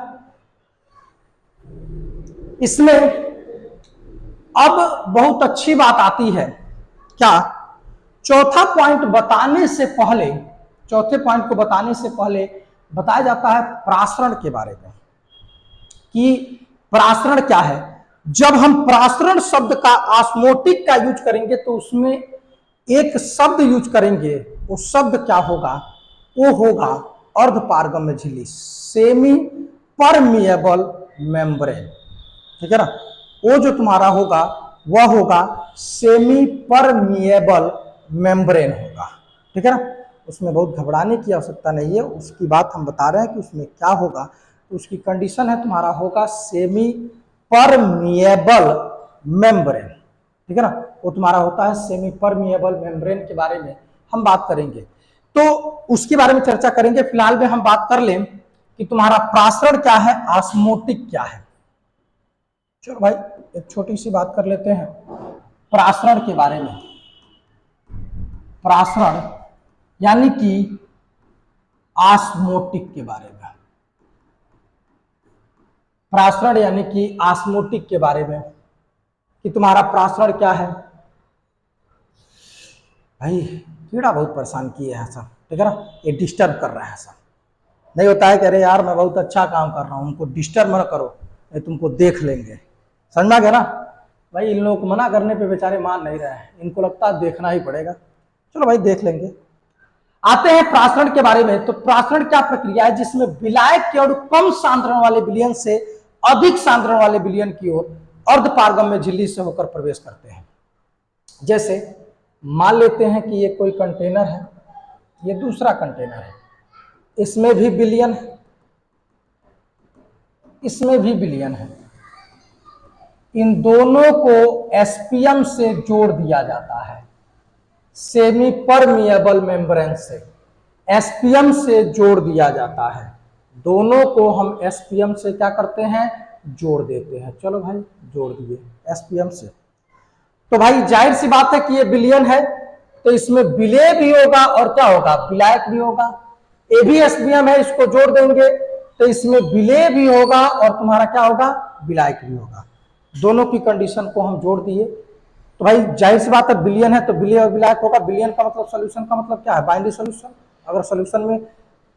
इसमें अब बहुत अच्छी बात आती है। क्या, चौथे पॉइंट को बताने से पहले बताया जाता है प्रासरण के बारे में कि प्रासरण क्या है। जब हम प्रासरण शब्द का ऑस्मोटिक का यूज करेंगे तो उसमें एक शब्द यूज करेंगे, वो शब्द क्या होगा, वो होगा अर्धपारगम्य झिल्ली, सेमी परमिएबल मेम्ब्रेन। ठीक है ना, वो जो तुम्हारा होगा वह होगा सेमी परमिएबल मेम्ब्रेन होगा। ठीक है ना, उसमें बहुत घबराने की आवश्यकता नहीं है, उसकी बात हम बता रहे हैं कि उसमें क्या होगा। तो उसकी कंडीशन है तुम्हारा होगा सेमी परमिएबल मेम्ब्रेन। ठीक है ना, वो तुम्हारा होता है सेमी परमिएबल मेम्ब्रेन के बारे में हम बात करेंगे, तो उसके बारे में चर्चा करेंगे। फिलहाल में हम बात कर लें कि तुम्हारा प्रासरण क्या है, ऑस्मोटिक क्या है। चलो भाई एक छोटी सी बात कर लेते हैं प्रासरण के बारे में। प्रासरण यानी कि ऑस्मोटिक के बारे में, प्रासरण यानी कि ऑस्मोटिक के बारे में कि तुम्हारा प्रासरण क्या है। भाई कीड़ा बहुत परेशान किया है सब। ठीक है ना, ये डिस्टर्ब कर रहा है सब। नहीं होता है कि अरे यार मैं बहुत अच्छा काम कर रहा हूँ, उनको डिस्टर्ब मत करो, नहीं तुमको देख लेंगे। समझ में गया ना भाई, इन लोगों को मना करने पे बेचारे मान नहीं रहे हैं, इनको लगता है देखना ही पड़ेगा। चलो भाई देख लेंगे। आते हैं प्रासरण के बारे में। तो प्रासरण क्या प्रक्रिया है जिसमें विलायक के और कम सांद्रण वाले विलयन से अधिक सांद्रण वाले विलयन की ओर अर्धपारगम्य झिल्ली से होकर प्रवेश करते हैं। जैसे मान लेते हैं कि ये कोई कंटेनर है, ये दूसरा कंटेनर है, इसमें भी विलयन है, इसमें भी विलयन है। इन दोनों को एसपीएम से जोड़ दिया जाता है, सेमी परमिएबल मेम्ब्रेन से एसपीएम से जोड़ दिया जाता है। दोनों को हम एसपीएम से क्या करते हैं, जोड़ देते हैं। चलो भाई जोड़ दिए एसपीएम से। तो भाई जाहिर सी बात है कि ये विलयन है, तो इसमें विलय भी होगा और क्या होगा, विलायक भी होगा। ये भी एसपीएम है, इसको जोड़ देंगे तो इसमें विलय भी होगा और तुम्हारा क्या होगा, विलायक भी होगा। दोनों की कंडीशन को हम जोड़ दिए। तो भाई जाहिर सी बात है विलयन है तो विलय और विलायक होगा। विलयन का मतलब सॉल्यूशन का मतलब क्या है, बाइनरी सॉल्यूशन। अगर सॉल्यूशन में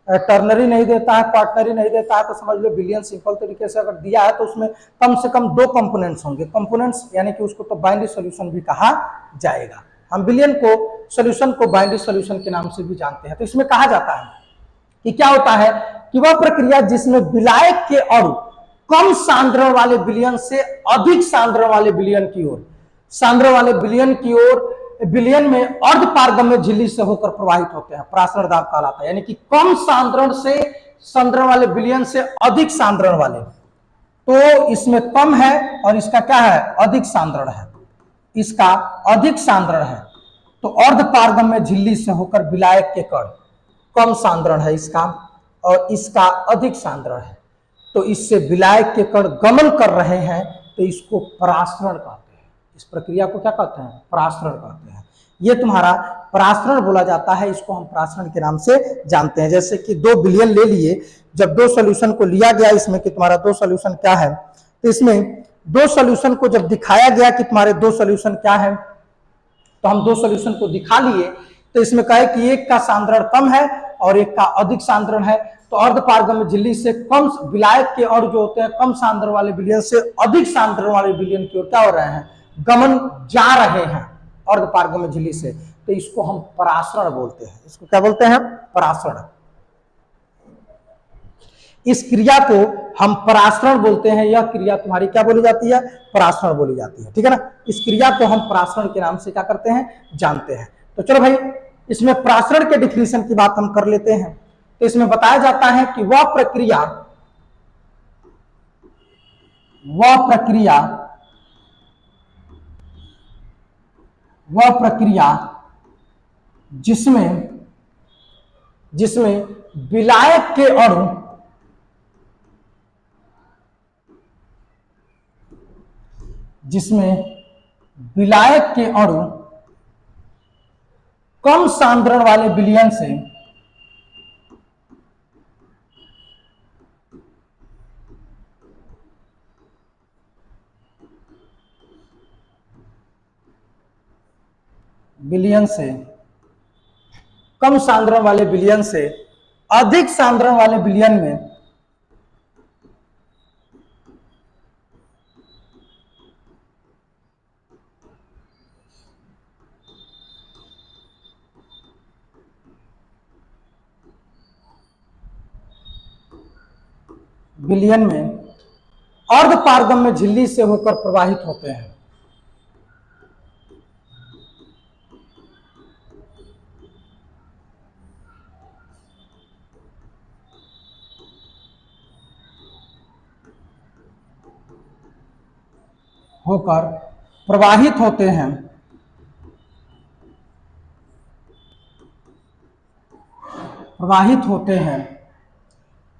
टर्नरी नहीं देता है, क्वार्टनरी नहीं देता है, तो समझ लो विलयन सिंपल तरीके से अगर दिया है तो उसमें कम से कम 2 कंपोनेंट्स होंगे। कंपोनेंट्स यानी कि उसको तो बाइनरी सॉल्यूशन भी कहा जाएगा। हम विलयन को सॉल्यूशन को बाइनरी सॉल्यूशन के नाम से भी जानते हैं। तो इसमें कहा जाता है कि क्या होता है कि वह प्रक्रिया जिसमें विलायक के अणु कम सांद्रण वाले विलयन से अधिक सांद्रण वाले विलयन की ओर, सांद्रण वाले विलयन की ओर, विलयन में अर्ध पारगम्य झिल्ली से होकर प्रवाहित होते हैं, परासरण दाब कहलाता है। यानी कि कम सांद्रण से सांद्रण वाले विलयन से अधिक सांद्रण वाले, तो इसमें कम है और इसका क्या है, अधिक सांद्रण है, इसका अधिक सांद्रण है। तो अर्ध पारगम्य झिल्ली से होकर विलायक के कण, कम सांद्रण है इसका और इसका अधिक सांद्रण है, तो इससे विलायक के कण गमन कर रहे हैं, तो इसको परासरण कहते हैं। इस प्रक्रिया को क्या कहते हैं, परासरण कहते हैं। ये तुम्हारा परासरण बोला जाता है, इसको हम परासरण के नाम से जानते हैं। जैसे कि 2 विलयन ले लिए, जब 2 सॉल्यूशन को लिया गया इसमें कि तुम्हारा 2 सॉल्यूशन क्या है, तो इसमें 2 सॉल्यूशन को जब दिखाया गया कि तुम्हारे 2 सॉल्यूशन क्या है, तो हम 2 सॉल्यूशन को दिखा लिए, तो इसमें कहे कि एक का सांद्रण कम है और एक का अधिक सांद्रण है, तो अर्ध पारगम्य झिल्ली से कम विलायक के और जो होते हैं कम सांद्रण वाले विलयन से अधिक सांद्रण वाले विलयन की ओर क्या हो रहे हैं, गमन जा रहे हैं अर्ध पारगम्य झिल्ली से, तो इसको हम परासरण बोलते हैं। इसको क्या बोलते हैं, परासरण। इस क्रिया को हम परासरण बोलते हैं। यह क्रिया तुम्हारी क्या बोली जाती है, परासरण बोली जाती है, ठीक है ना। इस क्रिया को हम परासरण के नाम से क्या करते हैं, जानते हैं। तो चलो भाई, इसमें परासरण के डिफिनीशन की बात हम कर लेते हैं। तो इसमें बताया जाता है कि वह प्रक्रिया जिसमें विलायक के अणु कम सांद्रण वाले विलयन से कम सांद्रण वाले विलयन से अधिक सांद्रण वाले विलयन में अर्ध पारगम्य झिल्ली से होकर प्रवाहित होते हैं।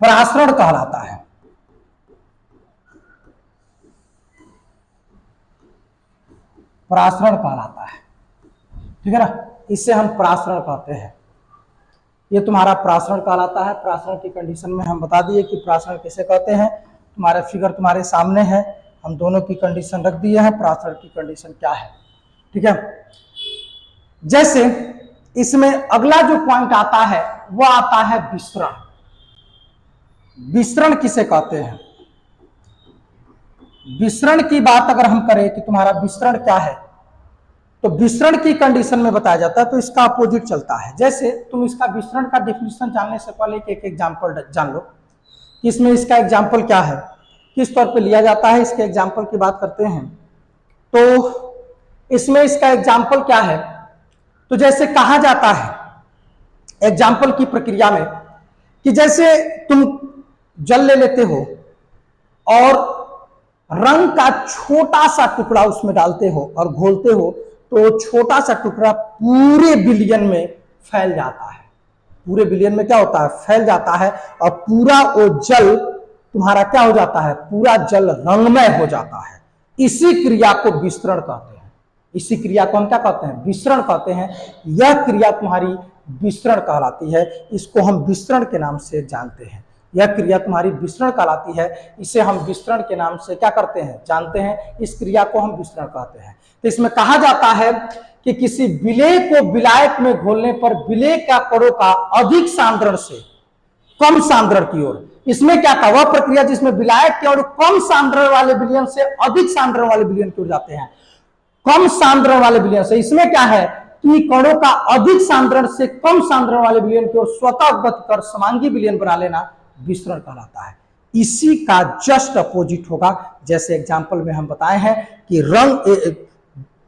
परासरण कहलाता है। परासरण कहलाता है, ठीक है ना। इससे हम परासरण कहते हैं। ये तुम्हारा परासरण कहलाता है। परासरण की कंडीशन में हम बता दिए कि परासरण किसे कहते हैं। तुम्हारा फिगर तुम्हारे सामने है, हम दोनों की कंडीशन रख दिए हैं, परासरण की कंडीशन क्या है, ठीक है। जैसे इसमें अगला जो पॉइंट आता है वो आता है विसरण। विसरण किसे कहते हैं, विसरण की बात अगर हम करें कि तुम्हारा विसरण क्या है, तो विसरण की कंडीशन में बताया जाता है, तो इसका अपोजिट चलता है। जैसे तुम इसका विसरण का डिफिनीशन जानने से पहले एक एग्जांपल जान लो कि इसमें इसका एग्जांपल क्या है, किस तौर पे लिया जाता है। इसके एग्जांपल की बात करते हैं, तो इसमें इसका एग्जांपल क्या है, तो जैसे कहा जाता है एग्जांपल की प्रक्रिया में कि जैसे तुम जल ले लेते हो और रंग का छोटा सा टुकड़ा उसमें डालते हो और घोलते हो, तो छोटा सा टुकड़ा पूरे विलयन में फैल जाता है। पूरे विलयन में क्या होता है, फैल जाता है और पूरा वो जल तुम्हारा क्या हो जाता है, पूरा जल रंगमय हो जाता है। इसी क्रिया को विसरण कहते हैं। इसी क्रिया को हम क्या कहते हैं, विसरण कहते हैं। यह क्रिया तुम्हारी विसरण कहलाती है। इसको हम विसरण के नाम से जानते हैं। यह क्रिया तुम्हारी विसरण कहलाती है। इसे हम विसरण के नाम से क्या करते हैं, जानते हैं। इस क्रिया को हम विसरण कहते हैं। तो इसमें कहा जाता है कि किसी विलेय को विलायक में घोलने पर विलेय का कणों का अधिक सांद्रण से कम सांद्रण की ओर, इसमें क्या था, वह प्रक्रिया जिसमें विलायक के अणु कम सांद्रण वाले विलयन से अधिक सांद्रण वाले विलयन की ओर जाते हैं। कम सांद्रण वाले विलयन से, इसमें क्या है कि कणों का अधिक सांद्रण से कम सांद्रण वाले विलयन की ओर स्वतः गत कर समांगी विलयन बना लेना विसरण कहलाता है। इसी का जस्ट अपोजिट होगा। जैसे एग्जाम्पल में हम बताए हैं कि रंग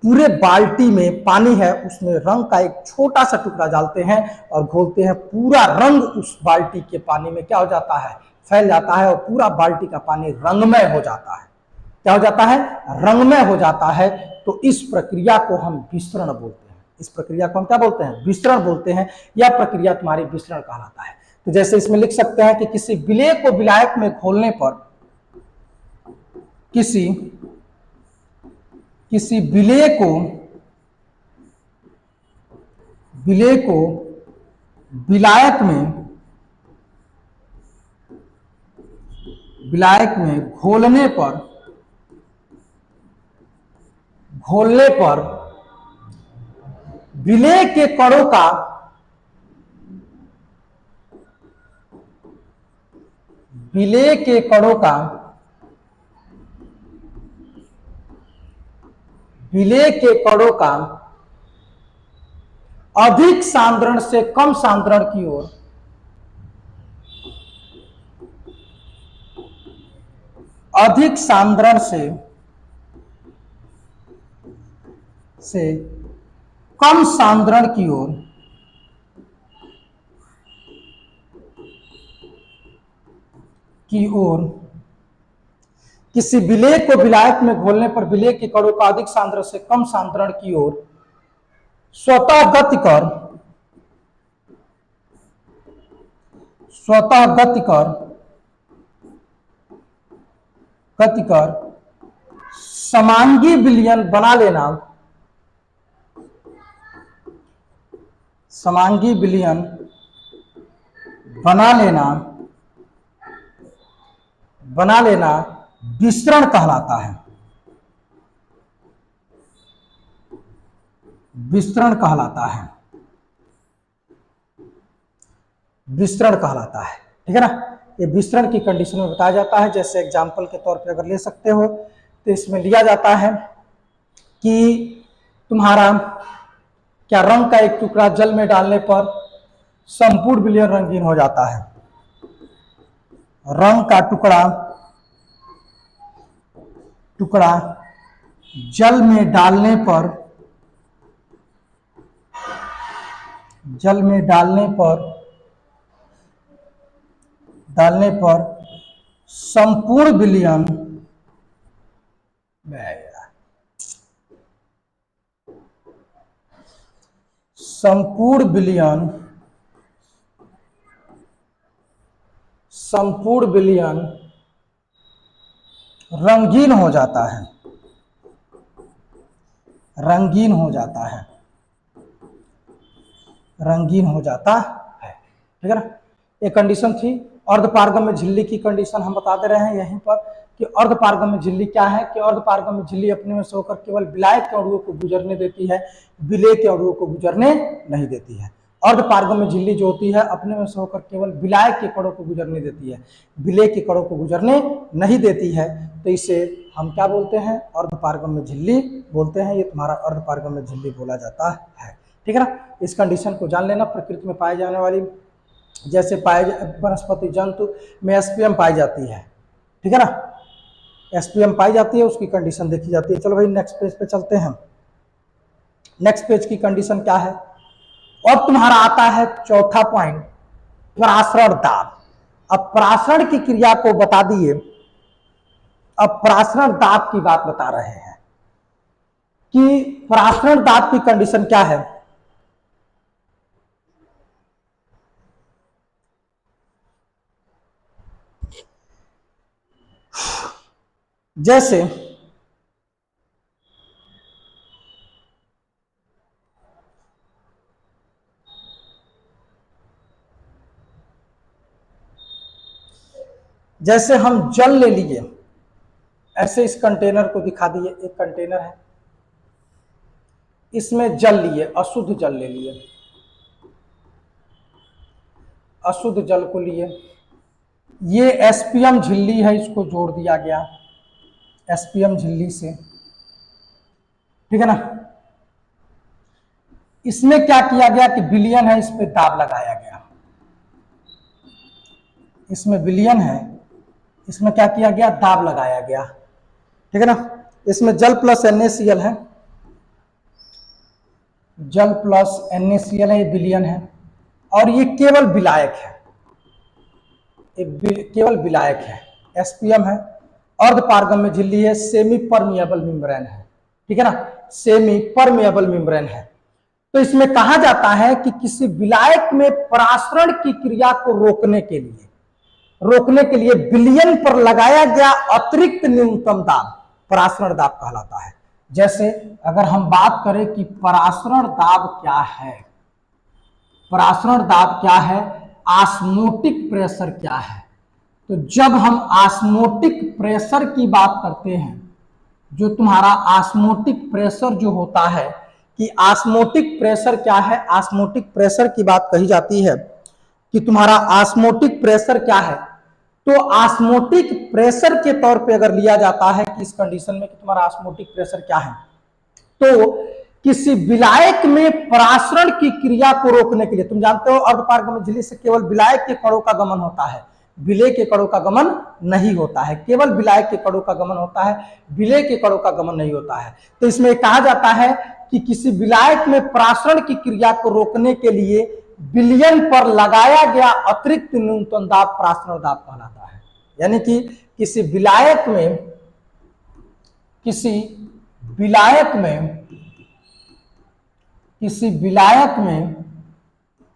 पूरे बाल्टी में पानी है, उसमें रंग का एक छोटा सा टुकड़ा डालते हैं और घोलते हैं, पूरा रंग उस बाल्टी के पानी में क्या हो जाता है, फैल जाता है और पूरा बाल्टी का पानी रंगमय हो जाता है। क्या हो जाता है, रंगमय हो जाता है। तो इस प्रक्रिया को हम विसरण बोलते हैं। इस प्रक्रिया को हम क्या बोलते हैं, विसरण बोलते हैं। यह प्रक्रिया तुम्हारी विसरण कहलाता है। तो जैसे इसमें लिख सकते हैं कि किसी विलेय को विलायक में घोलने पर, किसी विलेय को विलायक में घोलने पर विलेय के कणों का अधिक सांद्रण से कम सांद्रण की ओर अधिक सांद्रण से कम सांद्रण की ओर किसी विलेय को विलायक में घोलने पर विलेय के कणों का अधिक सांद्रण से कम सांद्रण की ओर स्वतः गति कर समांगी विलयन बना लेना, विसरण कहलाता है। विसरण कहलाता है। ठीक है ना। ये विसरण की कंडीशन में बताया जाता है। जैसे एग्जाम्पल के तौर पे अगर ले सकते हो तो इसमें लिया जाता है कि तुम्हारा क्या रंग का एक टुकड़ा जल में डालने पर संपूर्ण विलयन रंगीन हो जाता है। रंग का टुकड़ा जल में डालने पर संपूर्ण विलयन रंगीन हो जाता है। ठीक है ना। एक कंडीशन थी अर्धपारगम्य झिल्ली की कंडीशन हम बता दे रहे हैं यहीं पर कि अर्धपारगम्य झिल्ली क्या है कि अर्धपारगम्य झिल्ली अपने में से होकर केवल विलायक के अणुओं को गुजरने देती है, विलेय के अणुओं को गुजरने नहीं देती है। अर्धपारगम्य झिल्ली जो होती है अपने में से होकर केवल विलायक के कणों को गुजरने देती है, विलेय के कणों को गुजरने नहीं देती है। तो इसे हम क्या बोलते हैं, अर्धपारगम्य झिल्ली बोलते हैं। ये तुम्हारा अर्धपारगम्य झिल्ली बोला जाता है। ठीक है ना। इस कंडीशन को जान लेना। प्रकृति में पाई जाने वाली जैसे वनस्पति जंतु में एसपीएम पाई जाती है। ठीक है ना। एसपीएम पाई जाती है, उसकी कंडीशन देखी जाती है। चलो भाई नेक्स्ट पेज पे चलते हैं। नेक्स्ट पेज की कंडीशन क्या है। अब तुम्हारा आता है चौथा पॉइंट, प्रासरण दाब। अब प्रासरण की क्रिया को बता दिए, अब प्रासरण दाब की बात बता रहे हैं कि प्रासरण दाब की कंडीशन क्या है। जैसे हम जल ले लिए, ऐसे इस कंटेनर को दिखा दिए। एक कंटेनर है, इसमें जल लिए, अशुद्ध जल ले लिए, अशुद्ध जल को लिए। ये एसपीएम झिल्ली है, इसको जोड़ दिया गया एसपीएम झिल्ली से। ठीक है ना। इसमें क्या किया गया कि विलयन है, इस पे दाब लगाया गया। इसमें विलयन है, इसमें क्या किया गया, दाब लगाया गया, ठीक है ना। इसमें जल प्लस NaCl है, जल प्लस NaCl है, ये विलयन है, और ये केवल विलायक है, केवल विलायक है, SPM है, अर्धपारगम्य झिल्ली है, सेमी परमिएबल मेम्ब्रेन है, ठीक है ना, सेमी परमिएबल मेम्ब्रेन है। तो इसमें कहा जाता है कि किसी विलायक में परासरण की क्रिया को रोकने के लिए विलयन पर लगाया गया अतिरिक्त न्यूनतम दाब परासरण दाब कहलाता है। जैसे अगर हम बात करें कि परासरण दाब क्या है, परासरण दाब क्या है, ऑस्मोटिक प्रेशर क्या है, तो जब हम ऑस्मोटिक प्रेशर की बात करते हैं, जो तुम्हारा ऑस्मोटिक प्रेशर जो होता है, कि ऑस्मोटिक प्रेशर क्या है, ऑस्मोटिक प्रेशर की बात कही जाती है कि तुम्हारा ऑस्मोटिक प्रेशर क्या है, तो ऑस्मोटिक प्रेशर के तौर पे अगर लिया जाता है कि इस कंडीशन में कि तुम्हारा ऑस्मोटिक प्रेशर क्या है, तो किसी विलायक में परासरण की क्रिया को रोकने के लिए, तुम जानते हो अर्धपारगम्य झिल्ली से केवल विलायक के कणों का गमन होता है, विलेय के कणों का गमन नहीं होता है, केवल विलायक के कणों का गमन होता है, विलेय के कणों का गमन नहीं होता है। तो इसमें कहा जाता है कि किसी विलायक में परासरण की क्रिया को रोकने के लिए विलयन पर लगाया गया अतिरिक्त न्यूनतम दाब परासरण दाब कहलाता है। यानी कि किसी विलायक में परासरण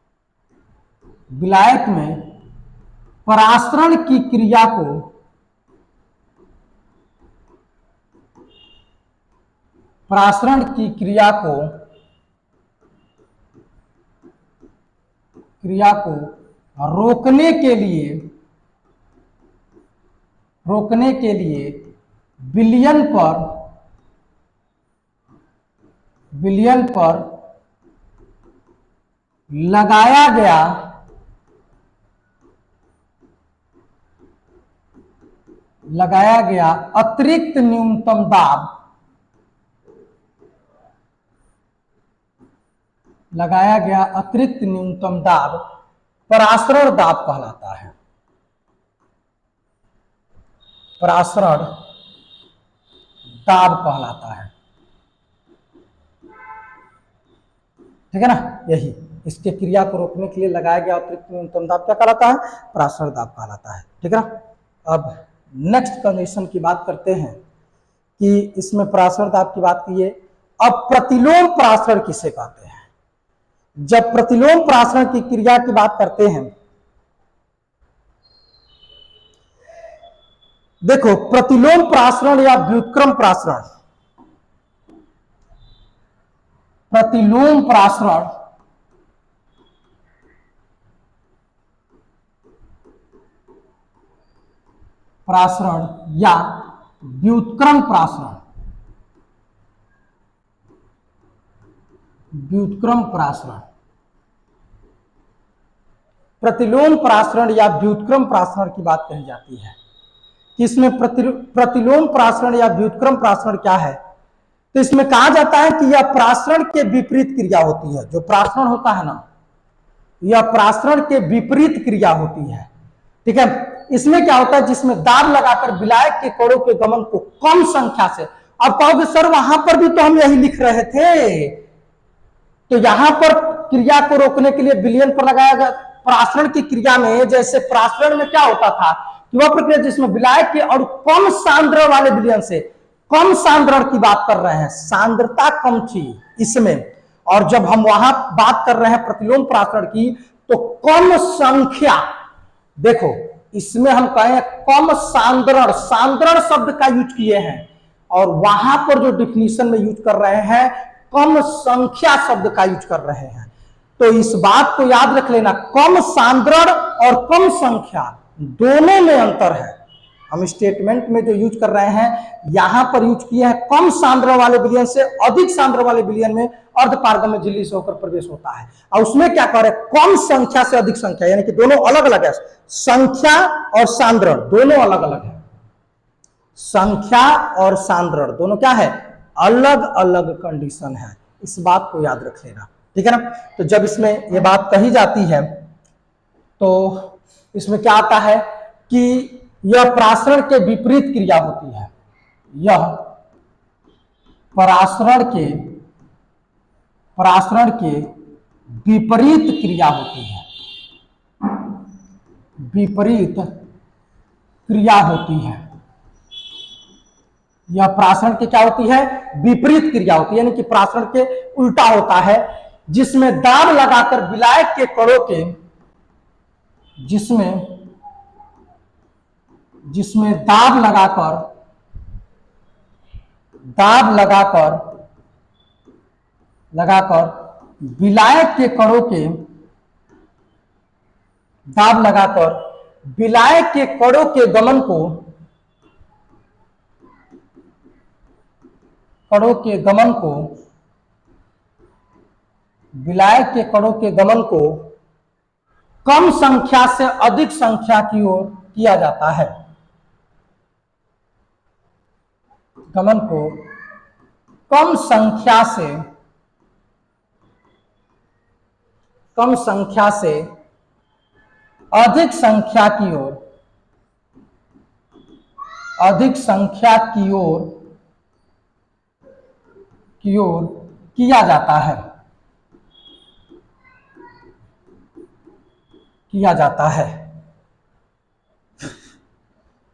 की क्रिया को रोकने के लिए विलयन पर लगाया गया अतिरिक्त न्यूनतम दाब परासरण दाब कहलाता है, परासरण दाब कहलाता है, ठीक है ना। यही इसके क्रिया को रोकने के लिए लगाया गया अतिरिक्त न्यूनतम दाब क्या कहलाता है, परासरण दाब कहलाता है, ठीक है ना। अब नेक्स्ट कंडीशन की बात करते हैं कि इसमें परासरण दाब की बात की है। अब प्रतिलोम परासरण किसे कहते हैं? जब प्रतिलोम परासरण की क्रिया की बात करते हैं, देखो प्रतिलोम परासरण या व्युत्क्रम परासरण, प्रतिलोम परासरण या व्युत्क्रम परासरण, प्रतिलोम परासरण या व्युत्क्रम परासरण की बात कही जाती है कि इसमें प्रतिलोम परासरण या व्युत्क्रम परासरण क्या है, तो इसमें कहा जाता है कि यह परासरण के विपरीत क्रिया होती है। जो परासरण होता है ना, यह परासरण के विपरीत क्रिया होती है, ठीक है। इसमें क्या होता है, जिसमें दाब लगाकर विलायक के कणों के गमन को कम संख्या से, अब कहोगे सर वहां पर भी तो हम यही लिख रहे थे, तो यहां पर क्रिया को रोकने के लिए विलयन पर लगाया गया परासरण की क्रिया में, जैसे परासरण में क्या होता था कि वह प्रक्रिया जिसमें विलायक के और कम सांद्र वाले विलयन से, कम सांद्रण की बात कर रहे हैं, सांद्रता कम थी इसमें, और जब हम वहां बात कर रहे हैं प्रतिलोम परासरण की, तो कम संख्या, देखो इसमें हम कहें कम सांद्रण, सांद्रण शब्द का यूज किए हैं, और वहां पर जो डिफिनीशन में यूज कर रहे हैं कम संख्या शब्द का यूज कर रहे हैं। तो इस बात को याद रख लेना, कम सांद्रण और कम संख्या दोनों में अंतर है। हम स्टेटमेंट में जो यूज कर रहे हैं, यहां पर यूज किए हैं कम सांद्र वाले विलयन से अधिक सांद्र वाले विलयन में अर्धपारगम्य झिल्ली से होकर प्रवेश होता है, और उसमें क्या कर रहे हैं, कम संख्या से अधिक संख्या, यानी कि दोनों अलग अलग है, संख्या और सांद्रण दोनों अलग अलग है, संख्या और सांद्रण दोनों क्या है, अलग अलग कंडीशन है। इस बात को याद रख लेना, ठीक है ना। तो जब इसमें यह बात कही जाती है, तो इसमें क्या आता है कि यह परासरण के विपरीत क्रिया होती है। यह परासरण के विपरीत क्रिया होती है। विपरीत क्रिया होती है। यह परासरण की क्या होती है? विपरीत क्रिया होती है, यानी कि परासरण के उल्टा होता है, जिसमें दाब लगाकर विलायक के कणों के जिसमें दाब लगाकर विलायक के कणों के दाब लगाकर विलायक के कणों के गमन को विलायक के कणों के गमन को कम संख्या से अधिक संख्या की ओर किया जाता है। गमन को कम संख्या से अधिक संख्या की ओर किया जाता है।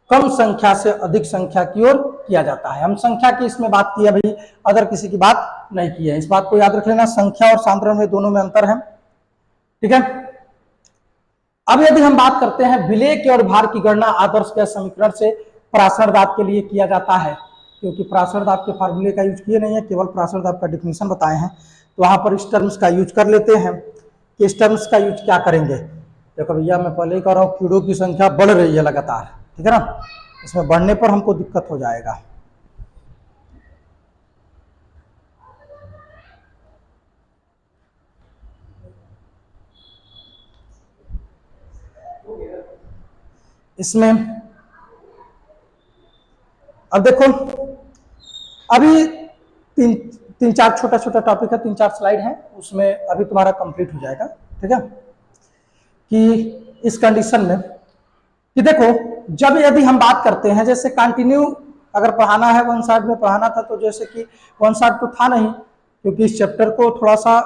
कम संख्या से अधिक संख्या की ओर किया जाता है। हम संख्या की इसमें बात की है भाई, अदर किसी की बात नहीं की है। इस बात को याद रख लेना, संख्या और सांद्रण में दोनों में अंतर है। ठीक है। अब यदि हम बात करते हैं विलेय के और भार की गणना आदर्श गैस समीकरण से परासरण दाब के लिए किया जाता है, क्योंकि परासरण दाब के फार्मूले का यूज किए नहीं है, केवल परासरण दाब का डिफिनीशन बताए हैं, तो वहां पर इस टर्म्स का यूज कर लेते हैं। कि इस टर्म्स का यूज क्या करेंगे? देखो भैया, मैं पहले ही कह रहा हूं, कीड़ों की संख्या बढ़ रही है लगातार, ठीक है ना, इसमें बढ़ने पर हमको दिक्कत हो जाएगा। इसमें अब देखो, अभी तीन चार छोटा छोटा टॉपिक है, 3-4 स्लाइड है, उसमें अभी तुम्हारा कंप्लीट हो जाएगा। ठीक है। कि इस कंडीशन में कि देखो, जब यदि हम बात करते हैं, जैसे कंटिन्यू अगर पढ़ाना है, वन साइड में पढ़ाना था, तो जैसे कि वन साइड तो था नहीं, क्योंकि इस चैप्टर को थोड़ा सा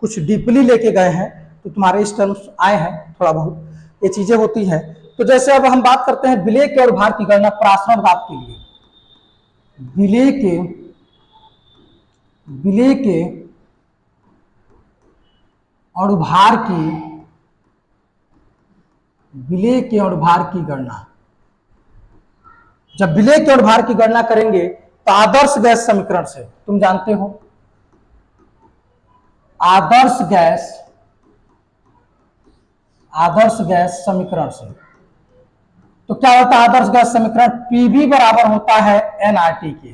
कुछ डीपली लेके गए हैं, तो तुम्हारे इस टर्म्स आए हैं, थोड़ा बहुत ये चीजें होती हैं। तो जैसे अब हम बात करते हैं विलेय के और भार की गणना परासरण दाब के लिए। विलेय के और भार की गणना, जब विलेय के और भार की गणना करेंगे तो आदर्श गैस समीकरण से, तुम जानते हो आदर्श गैस समीकरण से, तो क्या होता है आदर्श गैस समीकरण? पीवी बराबर होता है एनआरटी के।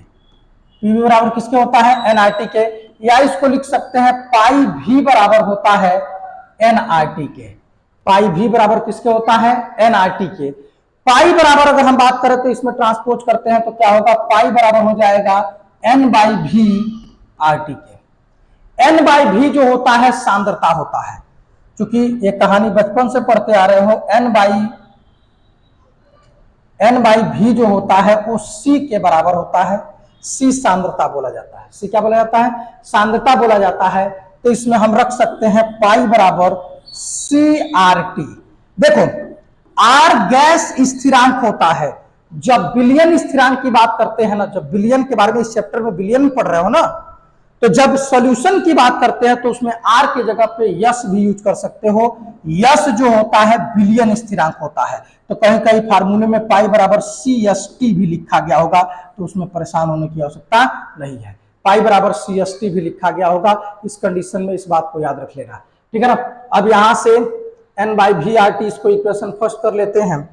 पीवी बराबर किसके होता है? एनआरटी के। या इसको लिख सकते हैं पाई भी बराबर होता है एनआरटी के। पाई भी बराबर किसके होता है? एनआरटी के। पाई बराबर अगर हम बात करें तो इसमें ट्रांसपोज करते हैं तो क्या होगा? पाई बराबर हो जाएगा एन बाई भी आर टी के। एन बाई भी जो होता है सांद्रता होता है, क्योंकि ये कहानी बचपन से पढ़ते आ रहे हो, एन बाई भी जो होता है वो सी के बराबर होता है। सी सांद्रता बोला जाता है। सी क्या बोला जाता है? सांद्रता बोला जाता है। तो इसमें हम रख सकते हैं पाई बराबर सी आर टी। देखो, आर गैस स्थिरांक होता है। जब बिलियन स्थिरांक की बात करते हैं ना, जब बिलियन के बारे में इस चैप्टर में बिलियन पढ़ रहे हो ना, तो जब सॉल्यूशन की बात करते हैं तो उसमें आर की जगह पे यस भी यूज कर सकते हो। यस जो होता है बिलियन स्थिरांक होता है। तो कहीं कहीं फार्मूले में पाई बराबर सी एस टी भी लिखा गया होगा, तो उसमें परेशान होने की आवश्यकता नहीं है। पाई बराबर सी एस टी भी लिखा गया होगा। इस कंडीशन में इस बात को याद रख लेना, ठीक है ना। अब यहां से n by V R T, इसको इक्वेशन फर्स्ट कर लेते हैं।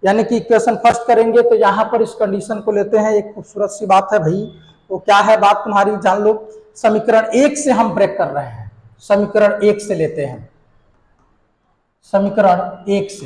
यानी कि इक्वेशन फर्स्ट करेंगे तो यहां पर इस कंडीशन को लेते हैं। एक खूबसूरत सी बात है भाई, वो क्या है बात तुम्हारी जान लो। समीकरण 1 से हम ब्रेक कर रहे हैं। समीकरण 1 से लेते हैं। समीकरण 1 से,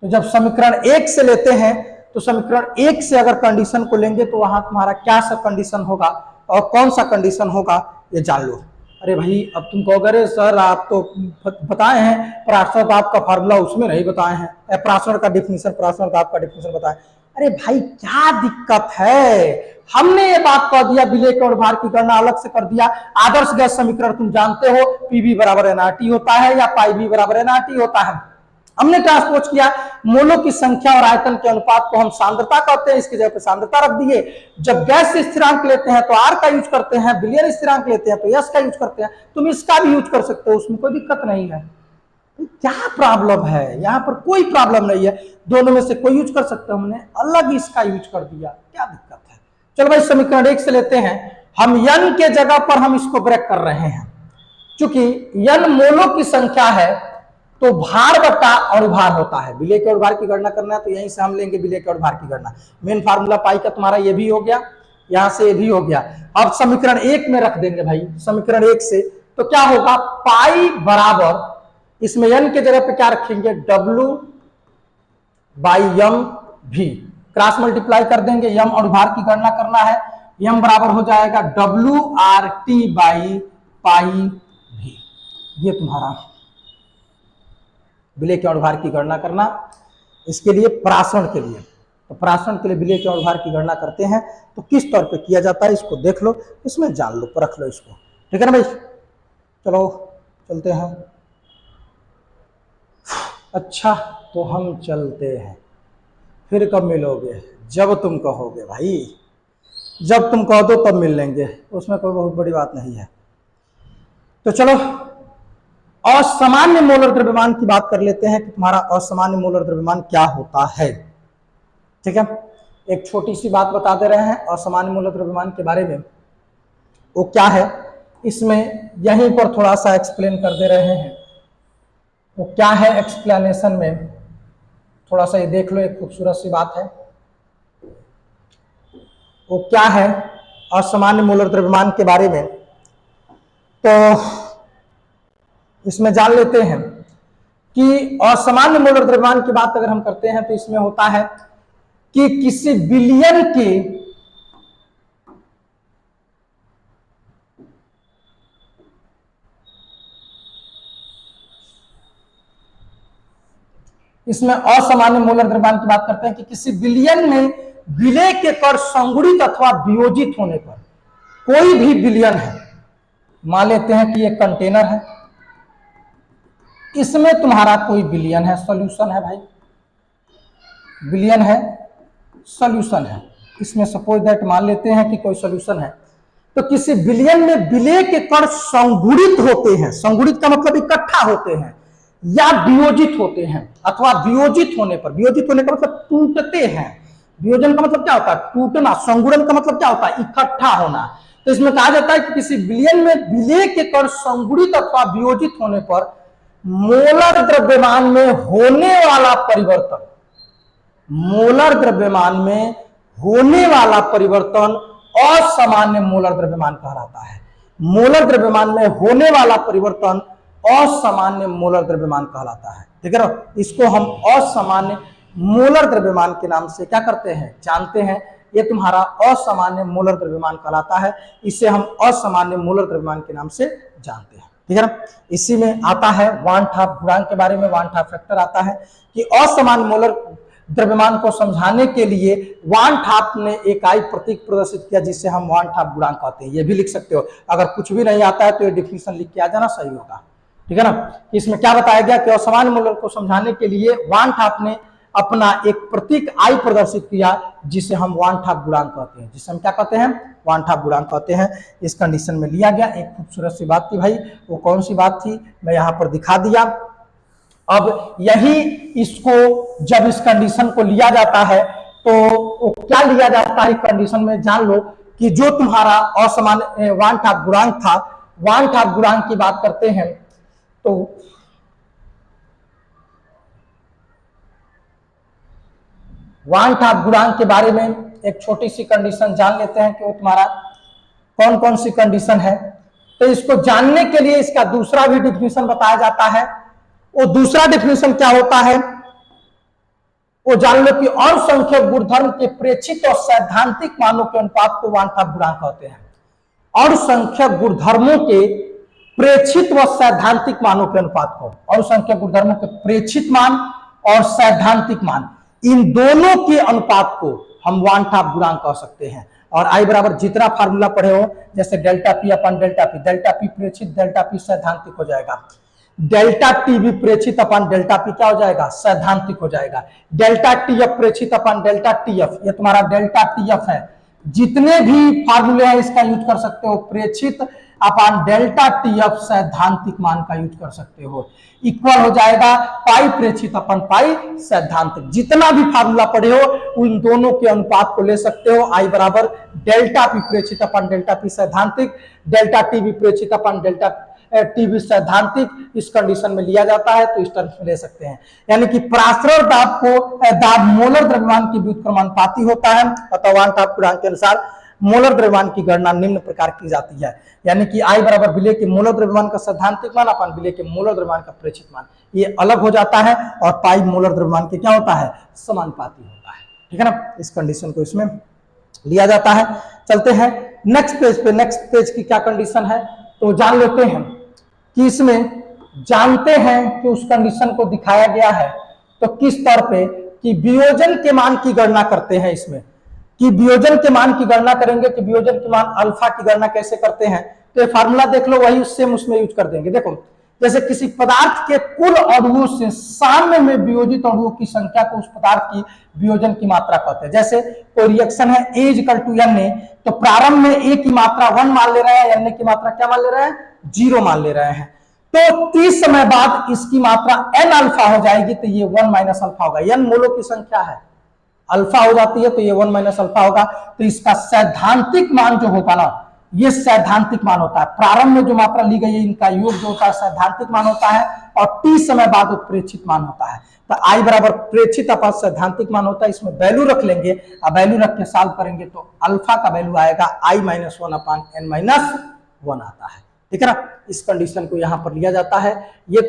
तो जब समीकरण 1 से लेते हैं तो समीकरण 1 से अगर कंडीशन को लेंगे तो वहां तुम्हारा क्या सा कंडीशन होगा और कौन सा कंडीशन होगा ये जान लो। अरे भाई अब तुम कहोगे अरे सर आप तो बताए हैं प्रासंगिक आपका फार्मूला, उसमें नहीं बताए हैं, प्रासंगिक का डिफिनीशन, प्रासंगिक आपका डिफिनीशन बताए। अरे भाई क्या दिक्कत है, हमने ये बात कह दिया विलेय के और भार की गणना अलग से कर दिया। आदर्श गैस समीकरण तुम जानते हो, पीवी बराबर एनआरटी होता है या पाई बी बराबर एनआरटी होता है। हमने ट्रांसपोज किया, मोलों की संख्या और आयतन के अनुपात को हम सांद्रता कहते हैं, इसकी जगह पे सांद्रता रख दिए। जब गैस स्थिरांक लेते हैं तो आर का यूज करते हैं, विलियन स्थिरांक लेते हैं तो एस का यूज करते हैं। तुम इसका भी यूज कर सकते हो, उसमें कोई दिक्कत नहीं है। क्या प्रॉब्लम है, यहाँ पर कोई प्रॉब्लम नहीं है, दोनों में से कोई यूज कर सकते हो, हमने अलग इसका यूज कर दिया, क्या दिक्कत है। चलो भाई समीकरण 1 से लेते हैं, हम n के जगह पर हम इसको ब्रेक कर रहे हैं, क्योंकि n मोलों की संख्या है तो भार बटा अणुभार होता है। विलेय के अणुभार की गणना करना है तो यहीं से हम लेंगे विलेय के अणुभार की गणना। मेन फार्मूला पाई का तुम्हारा ये भी हो गया, यहां से ये भी हो गया। अब समीकरण 1 में रख देंगे भाई, समीकरण 1 से तो क्या होगा, पाई बराबर, इसमें n के जगह पे क्या रखेंगे, W बाई एम भी, क्रॉस मल्टीप्लाई कर देंगे, यम अणुभार की गणना करना है, यम बराबर हो जाएगा WRT बाई पाई भी। ये तुम्हारा विलेय के अणुभार की गणना करना, इसके लिए परासरण के लिए, तो परासरण के लिए विलेय के अणुभार की गणना करते हैं तो किस तौर पे किया जाता है इसको देख लो, इसमें जान लो, परख लो इसको, ठीक है ना भाई। चलो चलते हैं। अच्छा तो हम चलते हैं, फिर कब मिलोगे, जब तुम कहोगे भाई, जब तुम कहो दो तब मिल लेंगे, उसमें कोई बहुत बड़ी बात नहीं है। तो चलो असामान्य मोलर द्रव्यमान की बात कर लेते हैं कि तुम्हारा असामान्य मोलर द्रव्यमान क्या होता है। ठीक है, एक छोटी सी बात बता दे रहे हैं असामान्य मोलर द्रव्यमान के बारे में, वो क्या है, इसमें यहीं पर थोड़ा सा एक्सप्लेन कर दे रहे हैं। वो क्या है एक्सप्लेनेशन में, थोड़ा सा ये देख लो, एक खूबसूरत सी बात है। वो क्या है असामान्य मोलर द्रव्यमान के बारे में, तो इसमें जान लेते हैं कि असामान्य मोलर द्रव्यमान की बात अगर हम करते हैं तो इसमें होता है कि किसी बिलियन के इसमें असामान्य मोलर द्रव्यमान की बात करते हैं कि किसी बिलियन में विलेय के कण संगुणित अथवा वियोजित होने पर, कोई भी बिलियन है, मान लेते हैं कि ये कंटेनर है, इसमें तुम्हारा कोई बिलियन है, सॉल्यूशन है भाई, बिलियन है, सॉल्यूशन है, इसमें सपोज दैट मान लेते हैं कि कोई सॉल्यूशन है, तो किसी बिलियन में विलेय के कण संगुणित होते हैं, संगुणित का मतलब इकट्ठा होते हैं या वियोजित होते हैं, अथवा वियोजित होने पर, वियोजित होने का मतलब टूटते हैं, वियोजन का मतलब क्या होता है, टूटना, संगुणन का मतलब क्या होता है, इकट्ठा होना। तो इसमें कहा जाता है कि किसी बिलियन में विलेय के कण संगुणित अथवा वियोजित होने पर मोलर द्रव्यमान में होने वाला परिवर्तन, मोलर द्रव्यमान में होने वाला परिवर्तन असामान्य मोलर द्रव्यमान कहलाता है। मोलर द्रव्यमान में होने वाला परिवर्तन असामान्य मोलर द्रव्यमान कहलाता है। ठीक है ना, इसको हम असामान्य मोलर द्रव्यमान के नाम से क्या करते हैं, जानते हैं। ये तुम्हारा असामान्य मोलर द्रव्यमान कहलाता है, इसे हम असामान्य मोलर द्रव्यमान के नाम से जानते हैं। ठीक है ना, इसी में आता है वान हाफ गुणांक के बारे में, वान हाफ फैक्टर आता है कि असामान्य मोलर द्रव्यमान को समझाने के लिए वान हाफ ने इकाई प्रतीक प्रदर्शित किया जिसे हम वान हाफ गुणांक कहते हैं। ये भी लिख सकते हो, अगर कुछ भी नहीं आता है तो ये डिफिनीशन लिख के आ जाना सही होगा। ठीक है ना, इसमें क्या बताया गया कि असामान्य मोलर को समझाने के लिए वान हाफ ने अपना एक प्रतीक आई प्रदर्शित किया जिसे हम वान हाफ गुणांक कहते हैं, जिसे हम क्या कहते हैं, वान हाफ गुणांक कहते हैं। इस कंडीशन में लिया गया, एक खूबसूरत सी बात थी भाई, वो कौन सी बात थी, मैं यहाँ पर दिखा दिया। अब यही इसको जब इस कंडीशन को लिया जाता है तो वो क्या लिया जाता है कंडीशन में, जान लो कि जो तुम्हारा असामान्य वान हाफ गुणांक था, वान हाफ गुणांक की बात करते हैं तो वान हाफ गुणांक के बारे में एक छोटी सी कंडीशन जान लेते हैं कि वो तुम्हारा कौन कौन सी कंडीशन है। तो इसको जानने के लिए इसका दूसरा भी डिफिनीशन बताया जाता है। वो दूसरा डिफिनीशन क्या होता है, वो जान लो कि अणुसंख्यक गुणधर्म के प्रेक्षित और सैद्धांतिक मानों के अनुपात को वान हाफ गुणांक कहते हैं। अणुसंख्यक गुणधर्मों के प्रेक्षित व सैद्धांतिक मानों के अनुपात को, और संख्या गुणधर्मों के प्रेक्षित मान और सैद्धांतिक मान, इन दोनों के अनुपात को हम वन हाफ गुणांक कह सकते हैं। और आई बराबर जितना फार्मूला पढ़े हो, जैसे डेल्टा पी अपन डेल्टा पी प्रेक्षित, डेल्टा पी सैद्धांतिक हो जाएगा, डेल्टा टी भी प्रेक्षित अपन डेल्टा पी क्या हो जाएगा, सैद्धांतिक हो जाएगा, डेल्टा टी एफ प्रेक्षित अपन डेल्टा टी एफ, ये तुम्हारा डेल्टा टी एफ है। जितने भी फार्मूले हैं इसका यूज कर सकते हो, प्रेक्षित अपन डेल्टा टी एफ सैद्धांतिक मान का यूज कर सकते हो, इक्वल हो जाएगा पाई प्रेक्षित अपन पाई सैद्धांतिक। जितना भी फार्मूला पढ़े हो उन दोनों के अनुपात को ले सकते हो, आई बराबर डेल्टा पी प्रेक्षित अपन डेल्टा पी सैद्धांतिक, डेल्टा टी भी प्रेक्षित अपन डेल्टा टी भी सैद्धांतिक, इस कंडीशन में लिया जाता है तो इस टर्म्स में ले सकते हैं। यानी कि परासरण दाब को दाब मोलर द्रव्यमान की व्युत्क्रमानुपाती होता है, अतः वन हाफ गुणांक के अनुसार मोलर द्रव्यमान की गणना निम्न प्रकार की जाती है। यानी कि आई बराबर विलेय के मोलर द्रव्यमान का सैद्धांतिक मान अपन विलेय के मोलर द्रव्यमान का प्रेक्षित मान, ये अलग हो जाता है, और पाई मोलर द्रव्यमान के क्या होता है, समानुपाती होता है। ठीक है ना, इस कंडीशन को इसमें लिया जाता है। चलते हैं नेक्स्ट पेज पे। नेक्स्ट पेज की क्या कंडीशन है तो जान लेते हैं कि इसमें जानते हैं कि उस कंडीशन को दिखाया गया है तो किस तौर पे कि वियोजन के मान की गणना करते हैं। इसमें कि वियोजन के मान की गणना करेंगे कि वियोजन के मान अल्फा की गणना कैसे करते हैं, तो ये फार्मूला देख लो, वही सेम उसमें यूज कर देंगे। देखो, जैसे किसी पदार्थ के कुल अणुओं से साम्य में वियोजित अणुओं की संख्या को उस पदार्थ की वियोजन की मात्रा कहते हैं। जैसे कोई रिएक्शन है A इक्वल टू Na, तो प्रारंभ में A की मात्रा 1 मान ले रहे हैं, Na की मात्रा क्या मान ले रहे हैं, 0 मान ले रहे हैं, तो 30 समय बाद इसकी मात्रा n अल्फा हो जाएगी, तो ये 1 माइनस अल्फा होगा। n मोलों की संख्या है, अल्फा हो जाती है तो ये 1 माइनस अल्फा होगा। तो इसका सैद्धांतिक मान जो होता ना, ये सैद्धांतिक मान होता है। प्रारंभ में जो मात्रा ली गई है इनका योग जो होता है सैद्धांतिक मान होता है, और t समय बाद वो प्रेक्षित मान होता है। तो I बराबर प्रेक्षित अपन सैद्धांतिक मान होता है, इसमें वैल्यू रख लेंगे, अब वैल्यू रख के सॉल्व करेंगे तो अल्फा का वैल्यू आएगा I minus 1 upon n minus 1 आता है। ठीक है ना, इस कंडीशन को यहां पर लिया जाता है। ये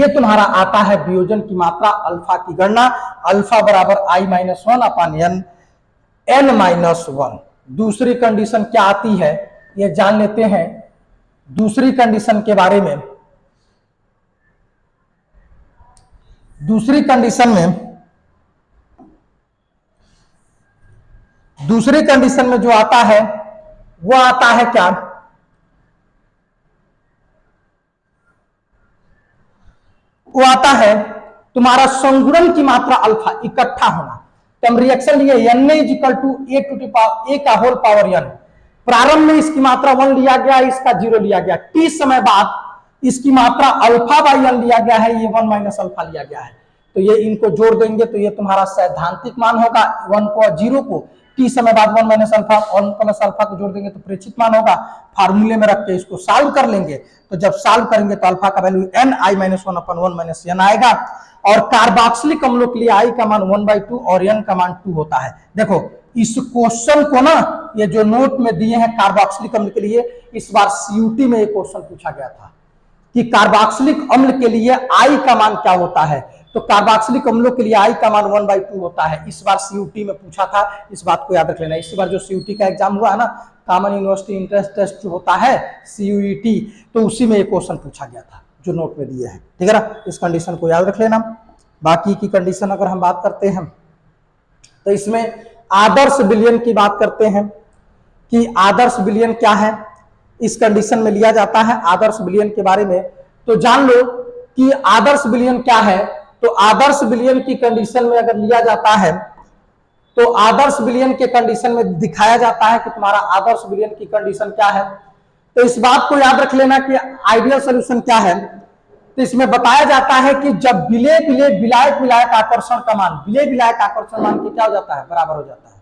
तुम्हारा आता है वियोजन की मात्रा अल्फा की गणना, अल्फा बराबर I minus 1 upon n minus 1। दूसरी कंडीशन क्या आती है ये जान लेते हैं। दूसरी कंडीशन के बारे में, दूसरी कंडीशन में जो आता है वो आता है क्या, वो आता है तुम्हारा संगुणन की मात्रा अल्फा इकट्ठा होना। तो हम रिएक्शन लिए Na इक्वल टू a का होल पावर n, प्रारंभ में इसकी मात्रा 1 लिया गया, इसका 0 लिया गया, t समय बाद इसकी मात्रा अल्फा बाई n लिया गया है, ये 1 माइनस अल्फा लिया गया है। तो ये इनको जोड़ देंगे तो ये तुम्हारा सैद्धांतिक मान होगा, 1 को 0 को t समय बाद 1 माइनस अल्फा, 1 प्लस अल्फा को जोड़ देंगे तो प्रेक्षित मान होगा। फार्मूले में रख के इसको सॉल्व कर लेंगे, तो जब सॉल्व करेंगे तो अल्फा का value n I minus 1 upon 1 minus n आएगा, और कार्बोक्सिलिक अम्लों के लिए I का मान 1/2 और n का मान 2 होता है। देखो इस क्वेश्चन को ना, ये जो नोट में दिए हैं कार्बोक्सिलिक अम्ल के लिए, इस बार CUT में एक क्वेश्चन पूछा गया था कि कार्बोक्सिलिक अम्ल के लिए I का मान क्या होता है, तो कार्बोक्सिलिक अम्लों के लिए I का मान 1/2 होता है। इस बार CUT में पूछा था, इस बात को याद रख लेना। इस बार जो CUT का एग्जाम हुआ है ना, कॉमन यूनिवर्सिटी एंट्रेंस टेस्ट जो होता है CUET, तो उसी में एक क्वेश्चन पूछा गया था जो नोट में दिए हैं। ठीक है ना, इस कंडीशन को याद रख लेना। बाकी की कंडीशन अगर हम बात करते हैं तो इसमें आदर्श विलयन की बात करते हैं कि आदर्श विलयन क्या है, इस कंडीशन में लिया जाता है। आदर्श विलयन के बारे में तो जान लो कि आदर्श विलयन क्या है। तो आदर्श विलयन की कंडीशन में अगर लिया जाता है तो आदर्श विलयन के कंडीशन में दिखाया जाता है कि तुम्हारा आदर्ष विलयन की कंडीशन क्या है। तो इस बात को याद रख लेना कि आइडियल सॉल्यूशन क्या है। तो इसमें बताया जाता है कि जब विलय विलय विलायक विलायक आकर्षण का मान विलय विलायक आकर्षण मान के क्या हो जाता है, बराबर हो जाता है।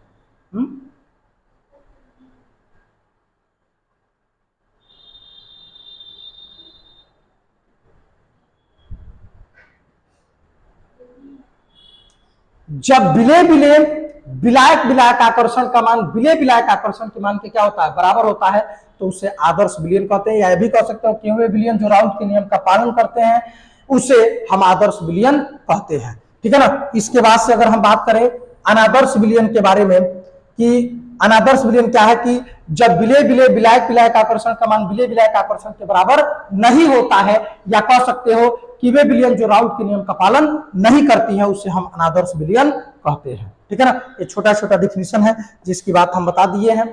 जब विलय विलय विलायक विलायक आकर्षण का मान विलय विलायक आकर्षण के मान के क्या होता है, बराबर होता है, तो उसे आदर्श विलयन कहते हैं। या भी कह सकते हो कि वे विलयन जो राउथ के नियम का पालन करते हैं उसे हम आदर्श विलयन कहते हैं। ठीक है ना। इसके बाद से अगर हम बात करें अनादर्श विलयन के बारे में कि अनादर्श विलयन क्या है, कि जब विलय विलय विलायक विलायक आकर्षण का मान विलय विलायक आकर्षण के बराबर नहीं होता है, या कह सकते हो कि वे विलयन जो राउट के नियम का पालन नहीं करती है, उसे हम अनादर्श विलयन कहते हैं। ठीक है ना, ये छोटा छोटा डिफिनीशन है जिसकी बात हम बता दिए हैं।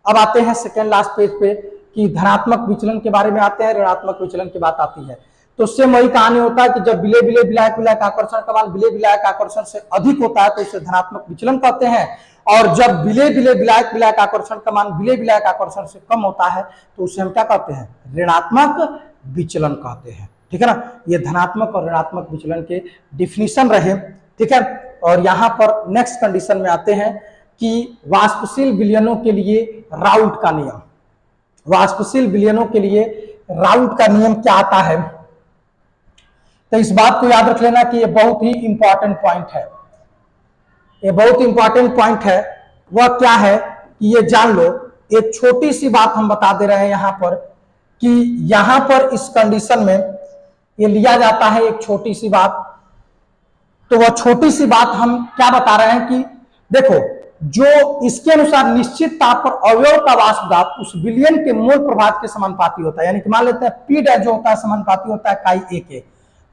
अब आते हैं सेकेंड लास्ट पेज पे कि धनात्मक विचलन के बारे में आते हैं, ऋणात्मक विचलन की बात आती है। तो उससे वही कहानी होता है कि जब विलय विलय विलायक विलायक आकर्षण का मान विलय विलायक आकर्षण से अधिक होता है तो उसे धनात्मक विचलन कहते हैं, और जब विलय विलय विलायक विलायक आकर्षण का मान विलय विलायक आकर्षण से कम होता है तो उसे हम क्या कहते हैं, ऋणात्मक विचलन कहते हैं। ठीक है ना, ये धनात्मक और ऋणात्मक विचलन के डिफिनीशन रहे। ठीक है, और यहां पर नेक्स्ट कंडीशन में आते हैं कि वाष्पशील विलयनों के लिए राउट का नियम, वाष्पशील विलयनों के लिए राउट का नियम क्या आता है। तो इस बात को याद रख लेना कि ये बहुत ही इंपॉर्टेंट पॉइंट है, ये बहुत इंपॉर्टेंट पॉइंट है। वह क्या है कि ये जान लो, एक छोटी सी बात हम बता दे रहे हैं यहां पर कि यहां पर इस कंडीशन में ये लिया जाता है एक छोटी सी बात। तो वह छोटी सी बात हम क्या बता रहे हैं कि देखो, जो इसके अनुसार निश्चित ताप पर अवयव का वाष्प दाब उस विलयन के मोल प्रभाव के समानुपाती होता है। यानी कि मान लेते हैं पी डैश जो होता है समानुपाती होता है काई ए के,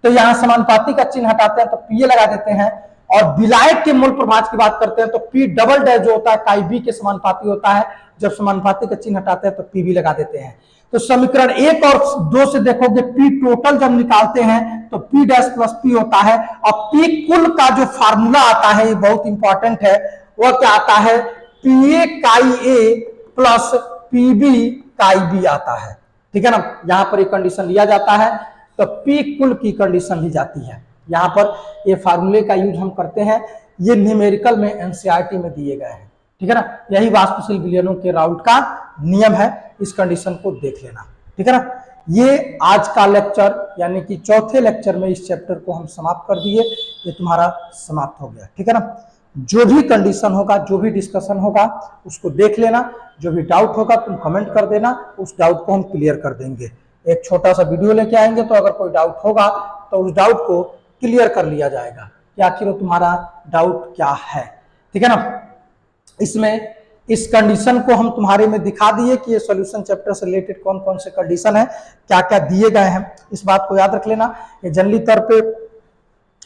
तो यहां समानुपाती का चिन्ह हटाते हैं तो पी ए लगा देते हैं, और विलायक के मोल प्रभाव की बात करते हैं तो पी डबल डैश जो होता है काई बी के समानुपाती होता है, जब समानुपाती का चिन्ह हटाते हैं तो पी बी लगा देते हैं। तो समीकरण 1 और 2 से देखोगे पी टोटल जब निकालते हैं तो पी डैश प्लस पी होता है, और पी कुल का जो फार्मूला आता है ये बहुत इंपॉर्टेंट है, वह क्या आता है, पी ए काई ए प्लस पी बी काई बी आता है। ठीक है ना, यहां पर एक कंडीशन लिया जाता है तो पी कुल की कंडीशन ली जाती है। यहां पर ये फार्मूले का यूज हम करते हैं, ये न्यूमेरिकल में एनसीईआरटी में दिए गए हैं। ठीक है ना, यही वाष्पशील विलयनों के राउट का नियम है, इस कंडीशन को देख लेना। ठीक है ना, ये आज का लेक्चर यानी कि चौथे लेक्चर में इस चैप्टर को हम समाप्त कर दिए, ये तुम्हारा समाप्त हो गया। ठीक है ना, जो भी कंडीशन होगा, जो भी डिस्कशन होगा उसको देख लेना, जो भी डाउट होगा तुम कमेंट कर देना, उस डाउट को हम क्लियर कर देंगे। एक छोटा सा वीडियो लेके आएंगे, तो अगर कोई डाउट होगा तो उस डाउट को क्लियर कर लिया जाएगा कि आखिर तुम्हारा डाउट क्या है। ठीक है ना, इसमें इस कंडीशन को हम तुम्हारे में दिखा दिए कि ये सॉल्यूशन चैप्टर से रिलेटेड कौन कौन से कंडीशन है, क्या क्या दिए गए हैं, इस बात को याद रख लेना। ये जनरली तौर पे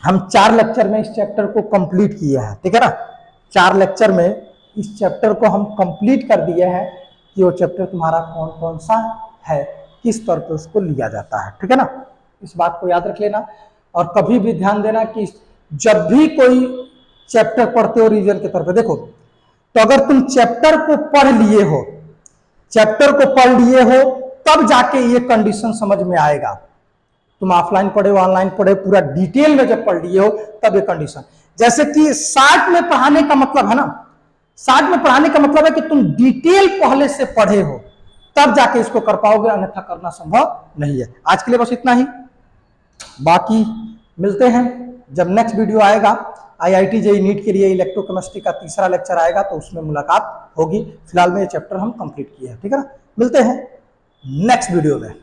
हम 4 लेक्चर में इस चैप्टर को कंप्लीट किए हैं। ठीक है ना, 4 लेक्चर में इस चैप्टर को हम कंप्लीट कर दिए हैं कि वो चैप्टर तुम्हारा कौन कौन सा है, किस तौर पे उसको लिया जाता है। ठीक है ना, इस बात को याद रख लेना। और कभी भी ध्यान देना कि जब भी कोई चैप्टर पढ़ते हो रिवीजन के तौर पे, देखो तो अगर तुम चैप्टर को पढ़ लिए हो, चैप्टर को पढ़ लिए हो तब जाके ये कंडीशन समझ में आएगा। तुम ऑफलाइन पढ़े हो ऑनलाइन पढ़े, पूरा डिटेल में जब पढ़ लिए हो तब ये कंडीशन, जैसे कि शार्ट में पढ़ाने का मतलब है ना, शार्ट में पढ़ाने का मतलब है कि तुम डिटेल पहले से पढ़े हो तब जाके इसको कर पाओगे, अन्यथा करना संभव नहीं है। आज के लिए बस इतना ही, बाकी मिलते हैं जब नेक्स्ट वीडियो आएगा। IIT JEE नीट के लिए इलेक्ट्रोकेमिस्ट्री का तीसरा लेक्चर आएगा तो उसमें मुलाकात होगी। फिलहाल में ये चैप्टर हम कंप्लीट किए हैं। ठीक है ना, मिलते हैं नेक्स्ट वीडियो में।